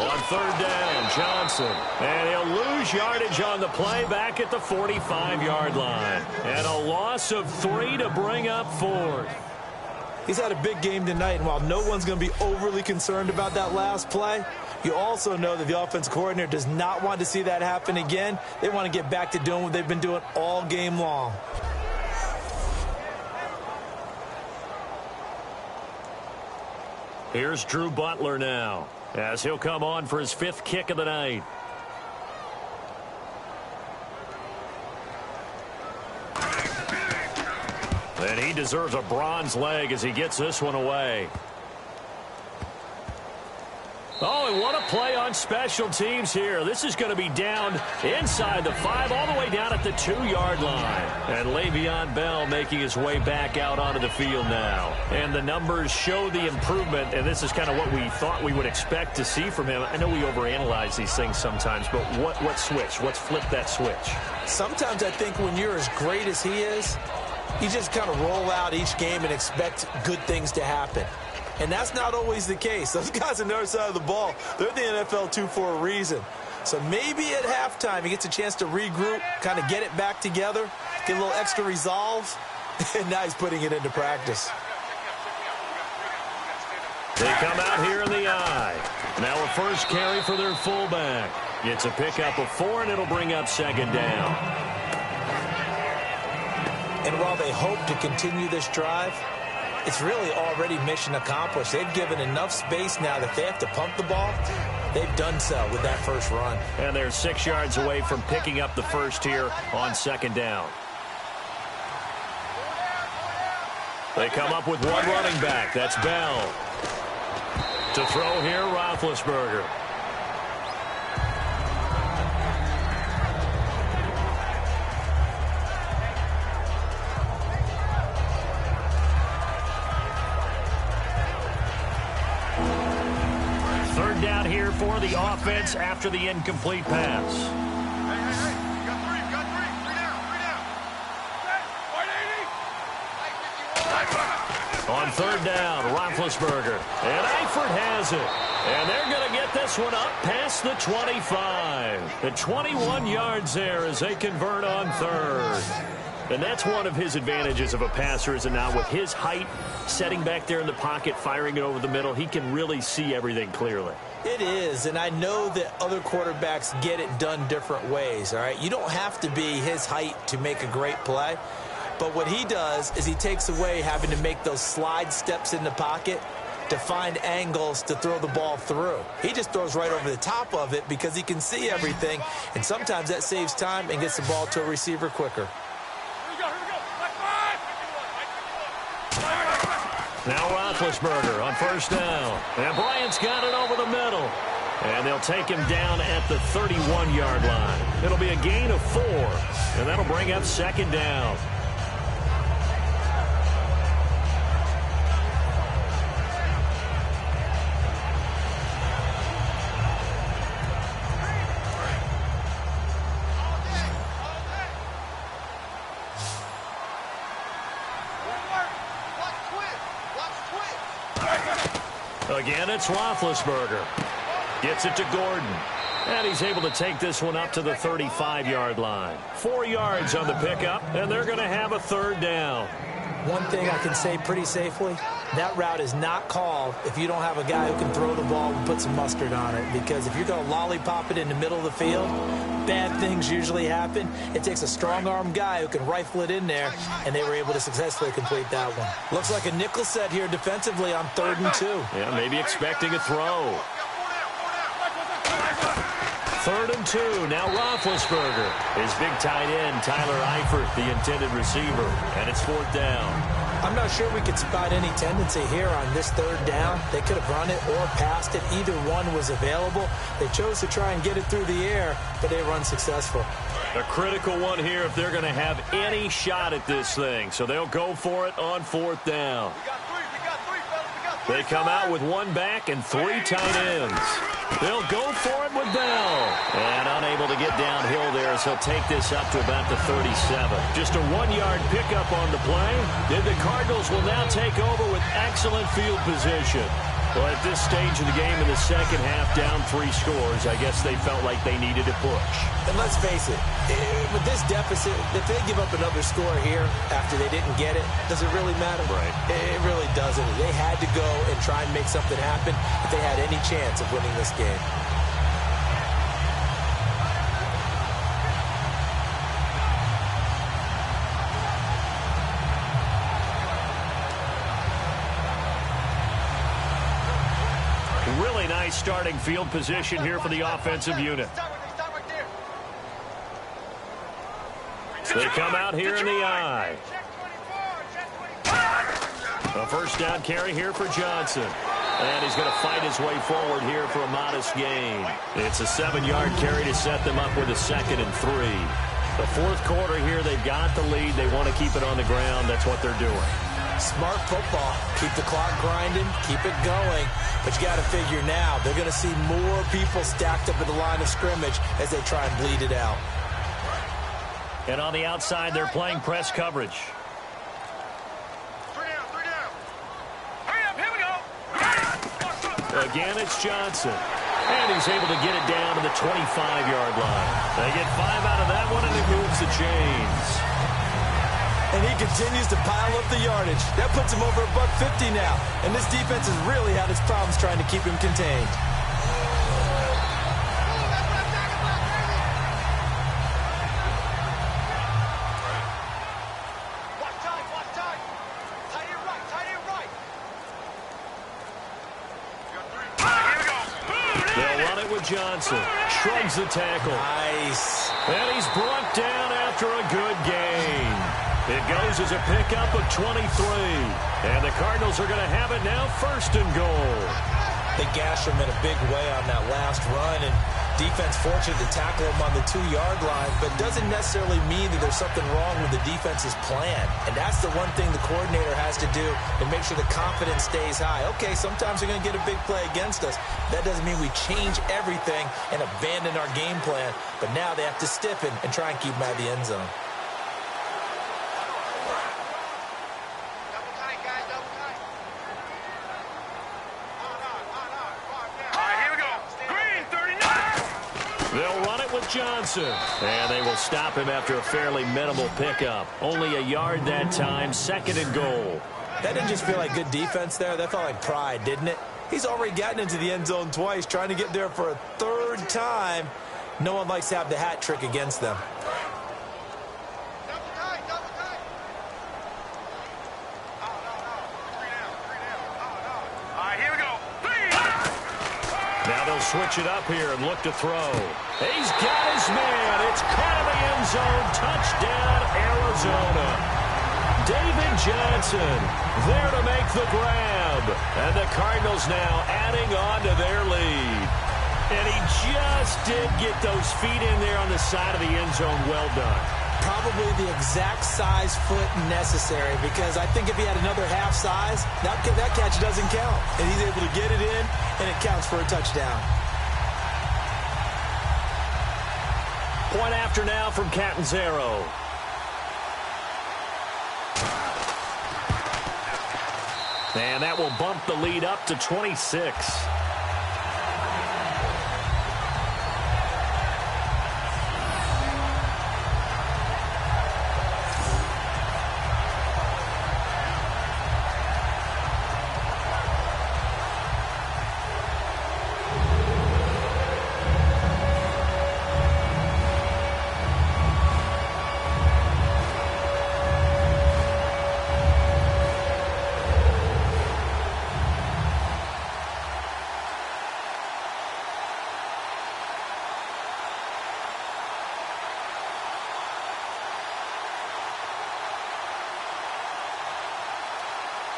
On 3rd down, Johnson. And he'll lose yardage on the play back at the 45-yard line. And a loss of 3 to bring up 4th. He's had a big game tonight, and while no one's going to be overly concerned about that last play, you also know that the offensive coordinator does not want to see that happen again. They want to get back to doing what they've been doing all game long. Here's Drew Butler now, as he'll come on for his 5th kick of the night. And he deserves a bronze leg as he gets this one away. Oh, and what a play on special teams here. This is going to be down inside the 5, all the way down at the 2-yard line. And Le'Veon Bell making his way back out onto the field now. And the numbers show the improvement, and this is kind of what we thought we would expect to see from him. I know we overanalyze these things sometimes, but what switch? What's flipped that switch? Sometimes I think when you're as great as he is, you just kind of roll out each game and expect good things to happen. And that's not always the case. Those guys on the other side of the ball, they're the NFL 2 for a reason. So maybe at halftime he gets a chance to regroup, kind of get it back together, get a little extra resolve, and now he's putting it into practice. They come out here in the I. Now a first carry for their fullback. It's a pickup of 4, and it'll bring up second down. And while they hope to continue this drive, it's really already mission accomplished. They've given enough space now that they have to pump the ball. They've done so with that first run. And they're 6 yards away from picking up the first here on second down. They come up with one running back. That's Bell. To throw here, Roethlisberger. Third down here for the offense after the incomplete pass. Hey, you got three. Three down. On third down, Roethlisberger. And Eifert has it. And they're going to get this one up past the 25. The 21 yards there as they convert on third. And that's one of his advantages of a passer, is now with his height, setting back there in the pocket, firing it over the middle, he can really see everything clearly. It is, and I know that other quarterbacks get it done different ways, all right? You don't have to be his height to make a great play. But what he does is he takes away having to make those slide steps in the pocket to find angles to throw the ball through. He just throws right over the top of it because he can see everything, and sometimes that saves time and gets the ball to a receiver quicker. Now Roethlisberger on first down. And Bryant's got it over the middle. And they'll take him down at the 31-yard line. It'll be a gain of 4, and that'll bring up second down. Again, it's Roethlisberger. Gets it to Gordon. And he's able to take this one up to the 35-yard line. 4 yards on the pickup, and they're going to have a third down. One thing I can say pretty safely, that route is not called if you don't have a guy who can throw the ball and put some mustard on it. Because if you're going to lollipop it in the middle of the field, bad things usually happen. It takes a strong-arm guy who can rifle it in there, and they were able to successfully complete that one. Looks like a nickel set here defensively on 3rd and 2. Yeah, maybe expecting a throw. 3rd and 2. Now Roethlisberger. His big tight end, Tyler Eifert, the intended receiver. And it's 4th down. I'm not sure we could spot any tendency here on this 3rd down. They could have run it or passed it. Either one was available. They chose to try and get it through the air, but they were unsuccessful. A critical one here if they're going to have any shot at this thing. So they'll go for it on 4th down. They come out with one back and 3 tight ends. They'll go for it with Bell. And unable to get downhill there, so he'll take this up to about the 37. Just a 1-yard pickup on the play. Then the Cardinals will now take over with excellent field position. Well, at this stage of the game in the second half, down 3 scores, I guess they felt like they needed a push. And let's face it, with this deficit, if they give up another score here after they didn't get it, does it really matter? Right. It really doesn't. They had to go and try and make something happen if they had any chance of winning this game. Really nice starting field position here for the offensive unit. They come out here in the I. A first down carry here for Johnson. And he's going to fight his way forward here for a modest gain. It's a 7-yard carry to set them up with a 2nd and 3. The 4th quarter here, they've got the lead. They want to keep it on the ground. That's what they're doing. Smart football. Keep the clock grinding. Keep it going. But you got to figure now, they're going to see more people stacked up at the line of scrimmage as they try and bleed it out. And on the outside, they're playing press coverage. 3 down. Hurry up, here we go. Again, it's Johnson. And he's able to get it down to the 25-yard line. They get 5 out of that one, and it moves the chains. and he continues to pile up the yardage. That puts him over $150 now, and this defense has really had its problems trying to keep him contained. Johnson shrugs the tackle. Nice. And he's brought down after a good gain. It goes as a pickup of 23. And the Cardinals are going to have it now, 1st and goal. They gashed him in a big way on that last run, and defense fortunate to tackle him on the 2-yard line, but doesn't necessarily mean that there's something wrong with the defense's plan. And that's the one thing the coordinator has to do to make sure the confidence stays high. Okay, sometimes they're going to get a big play against us. That doesn't mean we change everything and abandon our game plan, but now they have to stiffen and try and keep him out of the end zone. Johnson. And they will stop him after a fairly minimal pickup. Only a yard that time, 2nd and goal. That didn't just feel like good defense there. That felt like pride, didn't it? He's already gotten into the end zone twice, trying to get there for a 3rd time. No one likes to have the hat trick against them. Switch it up here and look to throw. He's got his man. It's caught in the end zone. Touchdown, Arizona. David Johnson there to make the grab. And the Cardinals now adding on to their lead. And he just did get those feet in there on the side of the end zone. Well done. Probably the exact size foot necessary, because I think if he had another half size, that catch doesn't count. And he's able to get it in, and it counts for a touchdown. Point after now from Catanzaro. And that will bump the lead up to 26.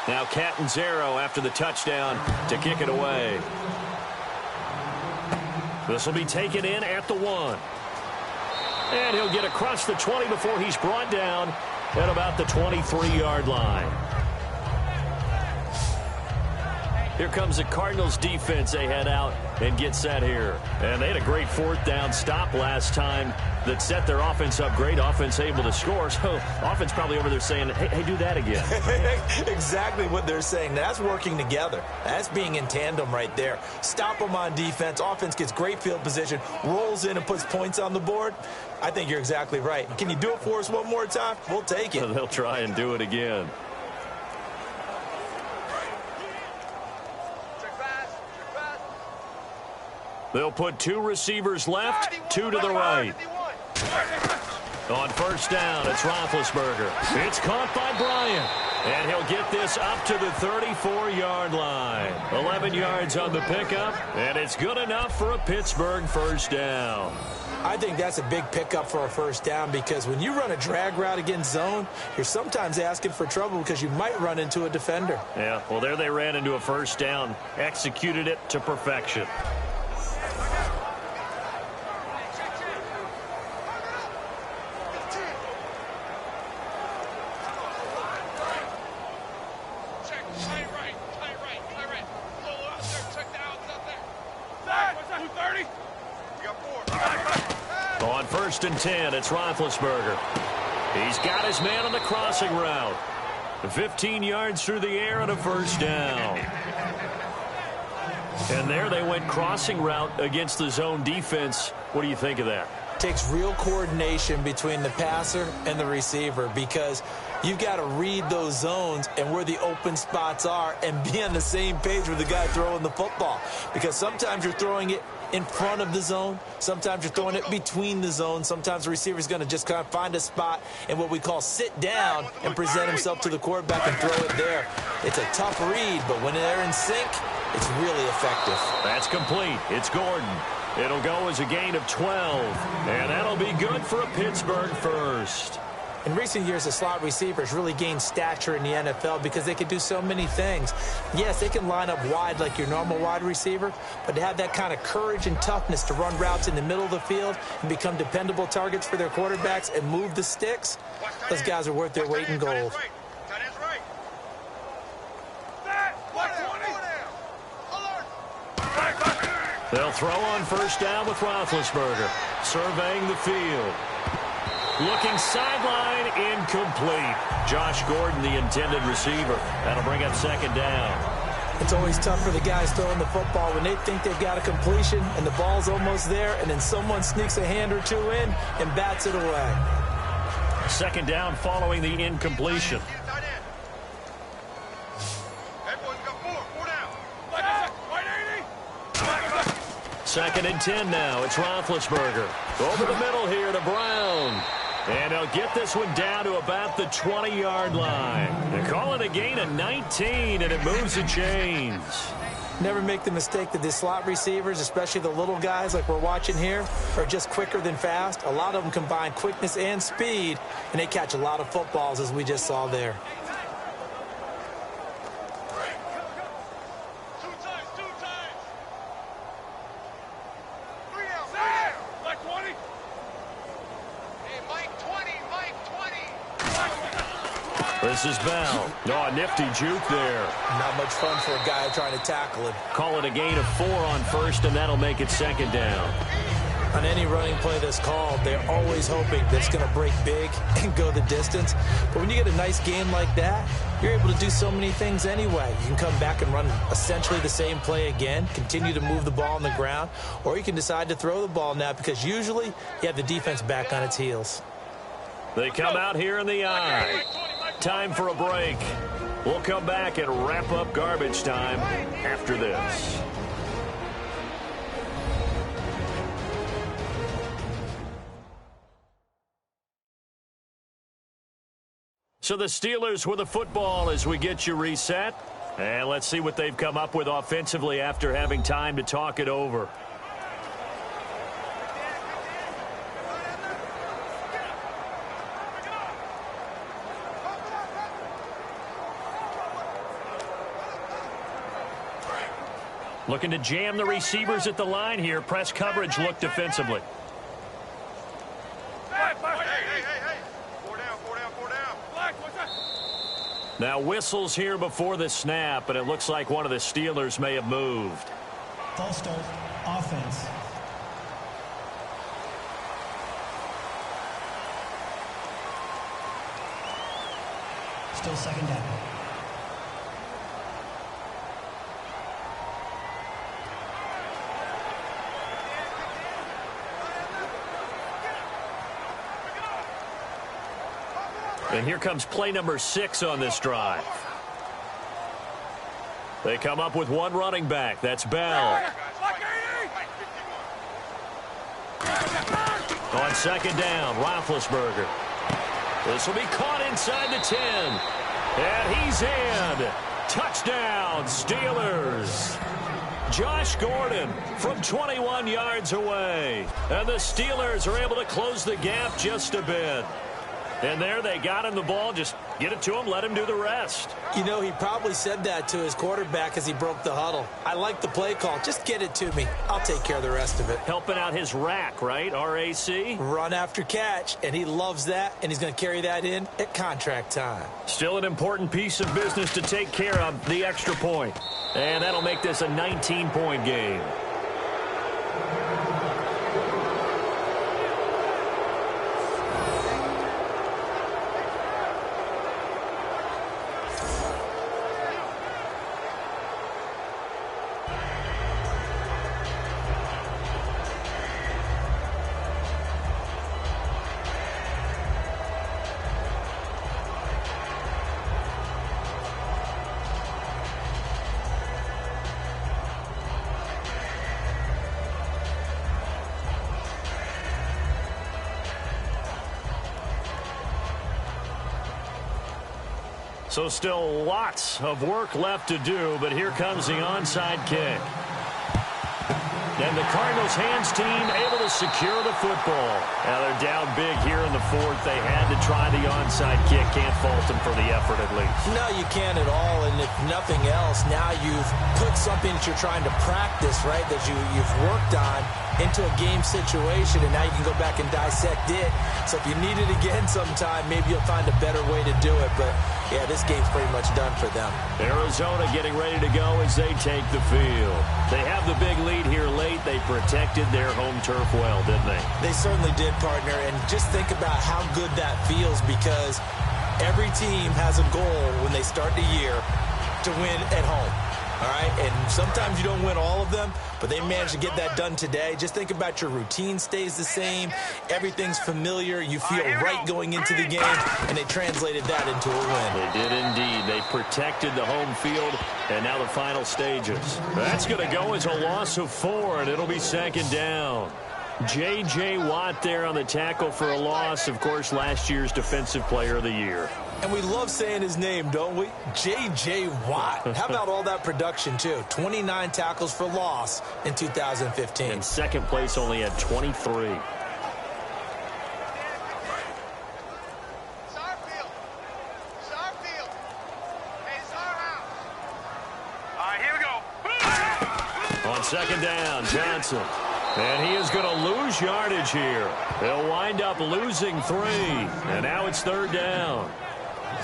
Now Catanzaro after the touchdown to kick it away. This will be taken in at the 1. And he'll get across the 20 before he's brought down at about the 23-yard line. Here comes the Cardinals defense. They head out and get set here. And they had a great 4th down stop last time that set their offense up. Great offense able to score. So offense probably over there saying, hey, do that again. Exactly what they're saying. That's working together. That's being in tandem right there. Stop them on defense. Offense gets great field position, rolls in and puts points on the board. I think you're exactly right. Can you do it for us one more time? We'll take it. They'll try and do it again. They'll put 2 receivers left, 2 to the right. On 1st down, it's Roethlisberger. It's caught by Bryant. And he'll get this up to the 34-yard line. 11 yards on the pickup, and it's good enough for a Pittsburgh 1st down. I think that's a big pickup for a 1st down, because when you run a drag route against zone, you're sometimes asking for trouble because you might run into a defender. Yeah, well, there they ran into a 1st down, executed it to perfection. On 1st and 10, it's Roethlisberger. He's got his man on the crossing route. 15 yards through the air and a 1st down. And there they went crossing route against the zone defense. What do you think of that? Takes real coordination between the passer and the receiver, because You've got to read those zones and where the open spots are and be on the same page with the guy throwing the football. Because sometimes you're throwing it in front of the zone. Sometimes you're throwing it between the zones. Sometimes the receiver's going to just kind of find a spot and what we call sit down and present himself to the quarterback and throw it there. It's a tough read, but when they're in sync, it's really effective. That's complete. It's Gordon. It'll go as a gain of 12, and that'll be good for a Pittsburgh first. In recent years, the slot receivers really gained stature in the NFL because they can do so many things. Yes, they can line up wide like your normal wide receiver, but to have that kind of courage and toughness to run routes in the middle of the field and become dependable targets for their quarterbacks and move the sticks, those guys are worth their weight in gold. They'll throw on first down with Roethlisberger, surveying the field. Looking sideline, incomplete. Josh Gordon, the intended receiver. That'll bring up second down. It's always tough for the guys throwing the football when they think they've got a completion and the ball's almost there, and then someone sneaks a hand or two in and bats it away. Second down following the incompletion. Second and 10 now. It's Roethlisberger. Over the middle here to Brown. And he'll get this one down to about the 20-yard line. They call it a gain of 19, and it moves the chains. Never make the mistake that the slot receivers, especially the little guys like we're watching here, are just quicker than fast. A lot of them combine quickness and speed, and they catch a lot of footballs, as we just saw there. This is Bell. Oh, a nifty juke there. Not much fun for a guy trying to tackle him. Call it a gain of 4 on first, and that'll make it second down. On any running play that's called, they're always hoping that it's going to break big and go the distance. But when you get a nice game like that, you're able to do so many things anyway. You can come back and run essentially the same play again, continue to move the ball on the ground, or you can decide to throw the ball now because usually you have the defense back on its heels. They come out here in the eye. Time for a break. We'll come back and wrap up garbage time after this. So the Steelers with the football as we get you reset. And let's see what they've come up with offensively after having time to talk it over. Looking to jam the receivers at the line here. Press coverage look defensively. Now whistles here before the snap, and it looks like one of the Steelers may have moved. False start, offense. Still second down. And here comes play number 6 on this drive. They come up with one running back. That's Bell. On second down, Roethlisberger. This will be caught inside the 10. And he's in. Touchdown, Steelers. Josh Gordon from 21 yards away. And the Steelers are able to close the gap just a bit. And there they got him the ball. Just get it to him, let him do the rest. You know, he probably said that to his quarterback as he broke the huddle. I like the play call. Just get it to me. I'll take care of the rest of it. Helping out his rack, right? RAC? Run after catch, and he loves that, and he's going to carry that in at contract time. Still an important piece of business to take care of, the extra point. And that'll make this a 19-point game. So still lots of work left to do, but here comes the onside kick. And the Cardinals hands team able to secure the football. Now they're down big here in the fourth. They had to try the onside kick. Can't fault them for the effort at least. No, you can't at all. And if nothing else, now you've put something that you're trying to practice, right, that you've worked on into a game situation, and now you can go back and dissect it. So if you need it again sometime, maybe you'll find a better way to do it. But, yeah, this game's pretty much done for them. Arizona getting ready to go as they take the field. They have the big lead here late. They protected their home turf well, didn't they? They certainly did, partner. And just think about how good that feels, because every team has a goal when they start the year to win at home. All right, and sometimes you don't win all of them, but they managed to get that done today. Just think about your routine stays the same. Everything's familiar. You feel right going into the game, and they translated that into a win. They did indeed. They protected the home field, and now the final stages. That's going to go as a loss of 4, and it'll be second down. J.J. Watt there on the tackle for a loss. Of course, last year's Defensive Player of the Year. And we love saying his name, don't we? J.J. Watt. How about all that production, too? 29 tackles for loss in 2015. And second place only at 23. It's our field. It's our field. Hey, it's our house. All right, here we go. On second down, Johnson. And he is going to lose yardage here. They'll wind up losing 3. And now it's third down.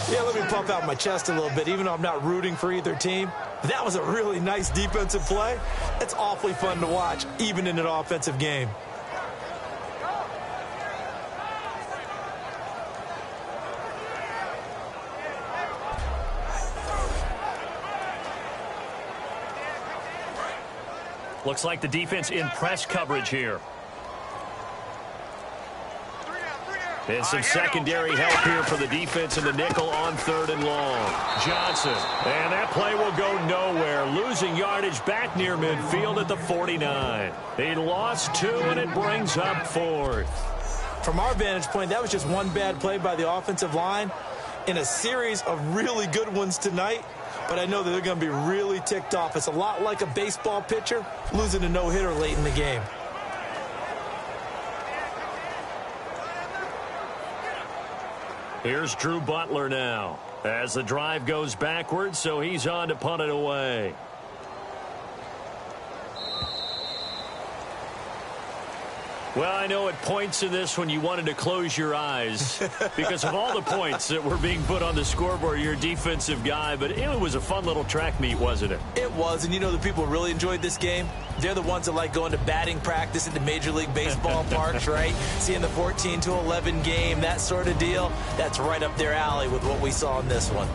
Yeah, let me pump out my chest a little bit, even though I'm not rooting for either team. That was a really nice defensive play. It's awfully fun to watch, even in an offensive game. Looks like the defense in press coverage here. And some secondary help here for the defense in the nickel on third and long. Johnson. And that play will go nowhere. Losing yardage back near midfield at the 49. He lost 2, and it brings up 4th. From our vantage point, that was just one bad play by the offensive line in a series of really good ones tonight. But I know that they're going to be really ticked off. It's a lot like a baseball pitcher losing a no-hitter late in the game. Here's Drew Butler now as the drive goes backwards, so he's on to punt it away. Well, I know at points in this when you wanted to close your eyes because of all the points that were being put on the scoreboard. You're a defensive guy, but it was a fun little track meet, wasn't it? It was, and you know the people really enjoyed this game? They're the ones that like going to batting practice at the Major League Baseball parks, right? Seeing the 14-11 game, that sort of deal. That's right up their alley with what we saw in this one.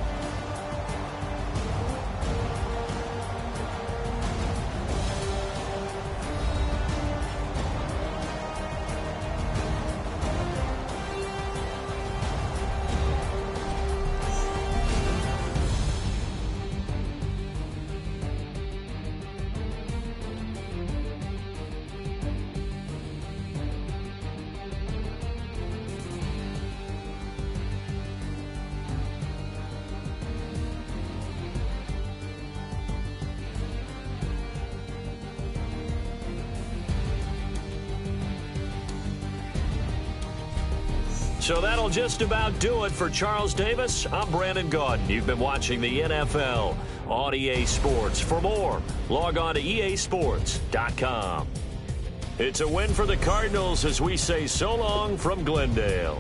So that'll just about do it for Charles Davis. I'm Brandon Gaudin. You've been watching the NFL on EA Sports. For more, log on to easports.com. It's a win for the Cardinals as we say so long from Glendale.